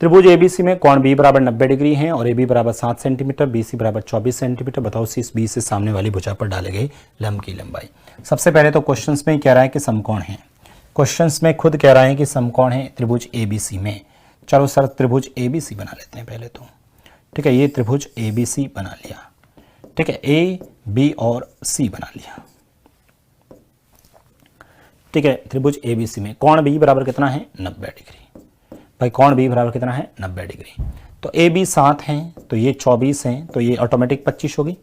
त्रिभुज एबीसी में कोण बी बराबर 90 डिग्री है और AB बराबर 7 सेंटीमीटर, BC बराबर 24 सेंटीमीटर। बताओ शीर्ष बी से सामने वाली भुजा पर डाले गए लंब की लंबाई। सबसे पहले तो क्वेश्चंस में कह रहा है कि समकोण है, क्वेश्चंस में खुद कह रहा है कि समकोण है त्रिभुज एबीसी में। चलो सर त्रिभुज एबीसी बना लेते हैं पहले तो, ठीक है। ये त्रिभुज एबीसी बना लिया, ठीक है। ए बी और सी बना लिया, ठीक है। त्रिभुज एबीसी में कोण बी बराबर कितना है 90 डिग्री। भाई कोण बी बराबर कितना है 90 डिग्री। तो ए बी 7 है तो ये 24 है तो ये ऑटोमेटिक 25 होगी,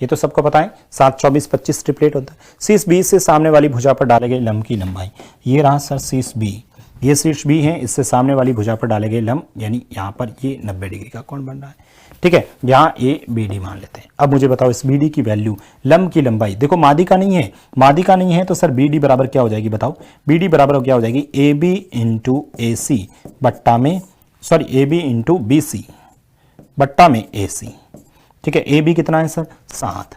ये तो सबको पता है। 7 24 25 ट्रिपलेट होता है। शीर्ष बी से सामने वाली भुजा पर डाले गए लंब की लंबाई, ये रहा सर शीर्ष बी, ये शीर्ष बी है, इससे सामने वाली भुजा पर डाले गए लंब, यानी यहाँ पर ये 90 डिग्री का कोण बन रहा है, ठीक है। यहाँ ए बी डी मान लेते हैं। अब मुझे बताओ इस बी डी की वैल्यू, लंब की लंबाई, देखो मादिका नहीं है, मादिका नहीं है तो सर बी डी बराबर क्या हो जाएगी बताओ। बी डी बराबर क्या हो जाएगी, ए बी इंटू ए सी बट्टा में, sorry A B into B C बट्टा में ए सी, ठीक है। ए बी कितना है सर 7,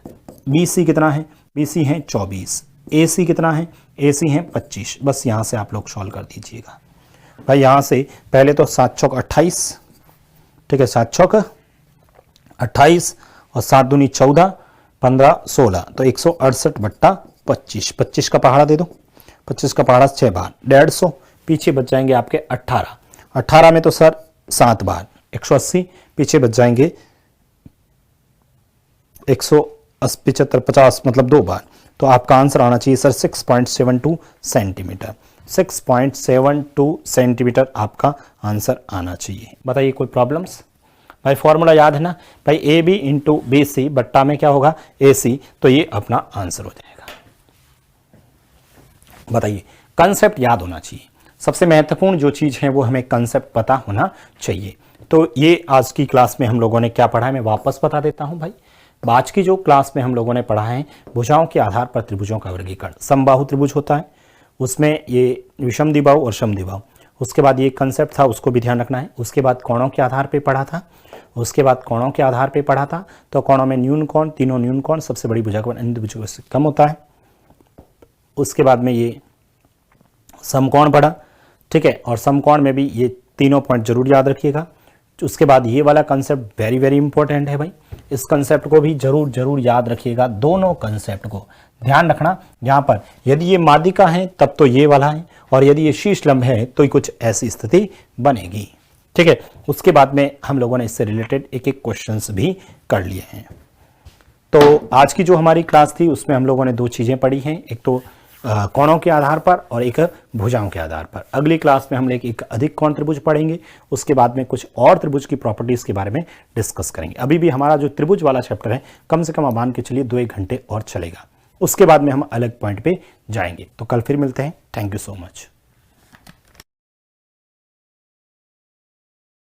बी सी कितना है, बी सी है 24, ए सी कितना है, ए सी है 25। बस यहाँ से आप लोग सॉल्व कर दीजिएगा भाई। यहाँ से पहले तो 7 चौक 28, ठीक है, 7 चौक 28 और 7 दूनी 14, 15 16, तो 168 बट्टा 25। 25 का पहाड़ा दे दो, 25 का पहाड़ा 6 बार 150, पीछे बच जाएंगे आपके 18, 18 में तो सर 7 बार 180, पीछे बच जाएंगे 175 50 मतलब 2 बार। तो आपका आंसर आना चाहिए सर 6.72 सेंटीमीटर। 6.72 सेंटीमीटर आपका आंसर आना चाहिए। बताइए कोई प्रॉब्लम्स? भाई फॉर्मूला याद है ना भाई, A B into B C बट्टा में क्या होगा ए सी, तो ये अपना आंसर हो जाएगा। बताइए कंसेप्ट याद होना चाहिए, सबसे महत्वपूर्ण जो चीज है वो हमें कंसेप्ट पता होना चाहिए। तो ये आज की क्लास में हम लोगों ने क्या पढ़ा है मैं वापस बता देता हूं भाई। आज की जो क्लास में हम लोगों ने पढ़ा है भुजाओं के आधार पर त्रिभुजों का वर्गीकरण। समबाहु त्रिभुज होता है, उसमें ये विषम द्विबाहु और समद्विबाहु, उसके बाद ये कंसेप्ट था उसको भी ध्यान रखना है। उसके बाद कोणों के आधार पे पढ़ा था, उसके बाद कोणों के आधार पे पढ़ा था। तो कोणों में न्यून कोण, तीनों न्यून कोण सबसे बड़ी भुजा का अन्य भुजा से कम होता है। उसके बाद में ये समकोण पढ़ा, ठीक है, और समकोण में भी ये तीनों पॉइंट जरूर याद रखिएगा। उसके बाद ये वाला कंसेप्ट वेरी वेरी इंपॉर्टेंट है भाई, इस कंसेप्ट को भी जरूर जरूर याद रखिएगा। दोनों कंसेप्ट को ध्यान रखना। यहाँ पर यदि ये मादिका है तब तो ये वाला है, और यदि ये शीर्ष लंब है तो कुछ ऐसी स्थिति बनेगी, ठीक है। उसके बाद में हम लोगों ने इससे रिलेटेड एक एक क्वेश्चंस भी कर लिए हैं। तो आज की जो हमारी क्लास थी उसमें हम लोगों ने 2 चीजें पढ़ी हैं, एक तो कोणों के आधार पर और एक भुजाओं के आधार पर। अगली क्लास में हम एक अधिक कोण त्रिभुज पढ़ेंगे, उसके बाद में कुछ और त्रिभुज की प्रॉपर्टीज के बारे में डिस्कस करेंगे। अभी भी हमारा जो त्रिभुज वाला चैप्टर है कम से कम मान के चलिए 2-1 घंटे और चलेगा, उसके बाद में हम अलग पॉइंट पे जाएंगे। तो कल फिर मिलते हैं। Thank you so much.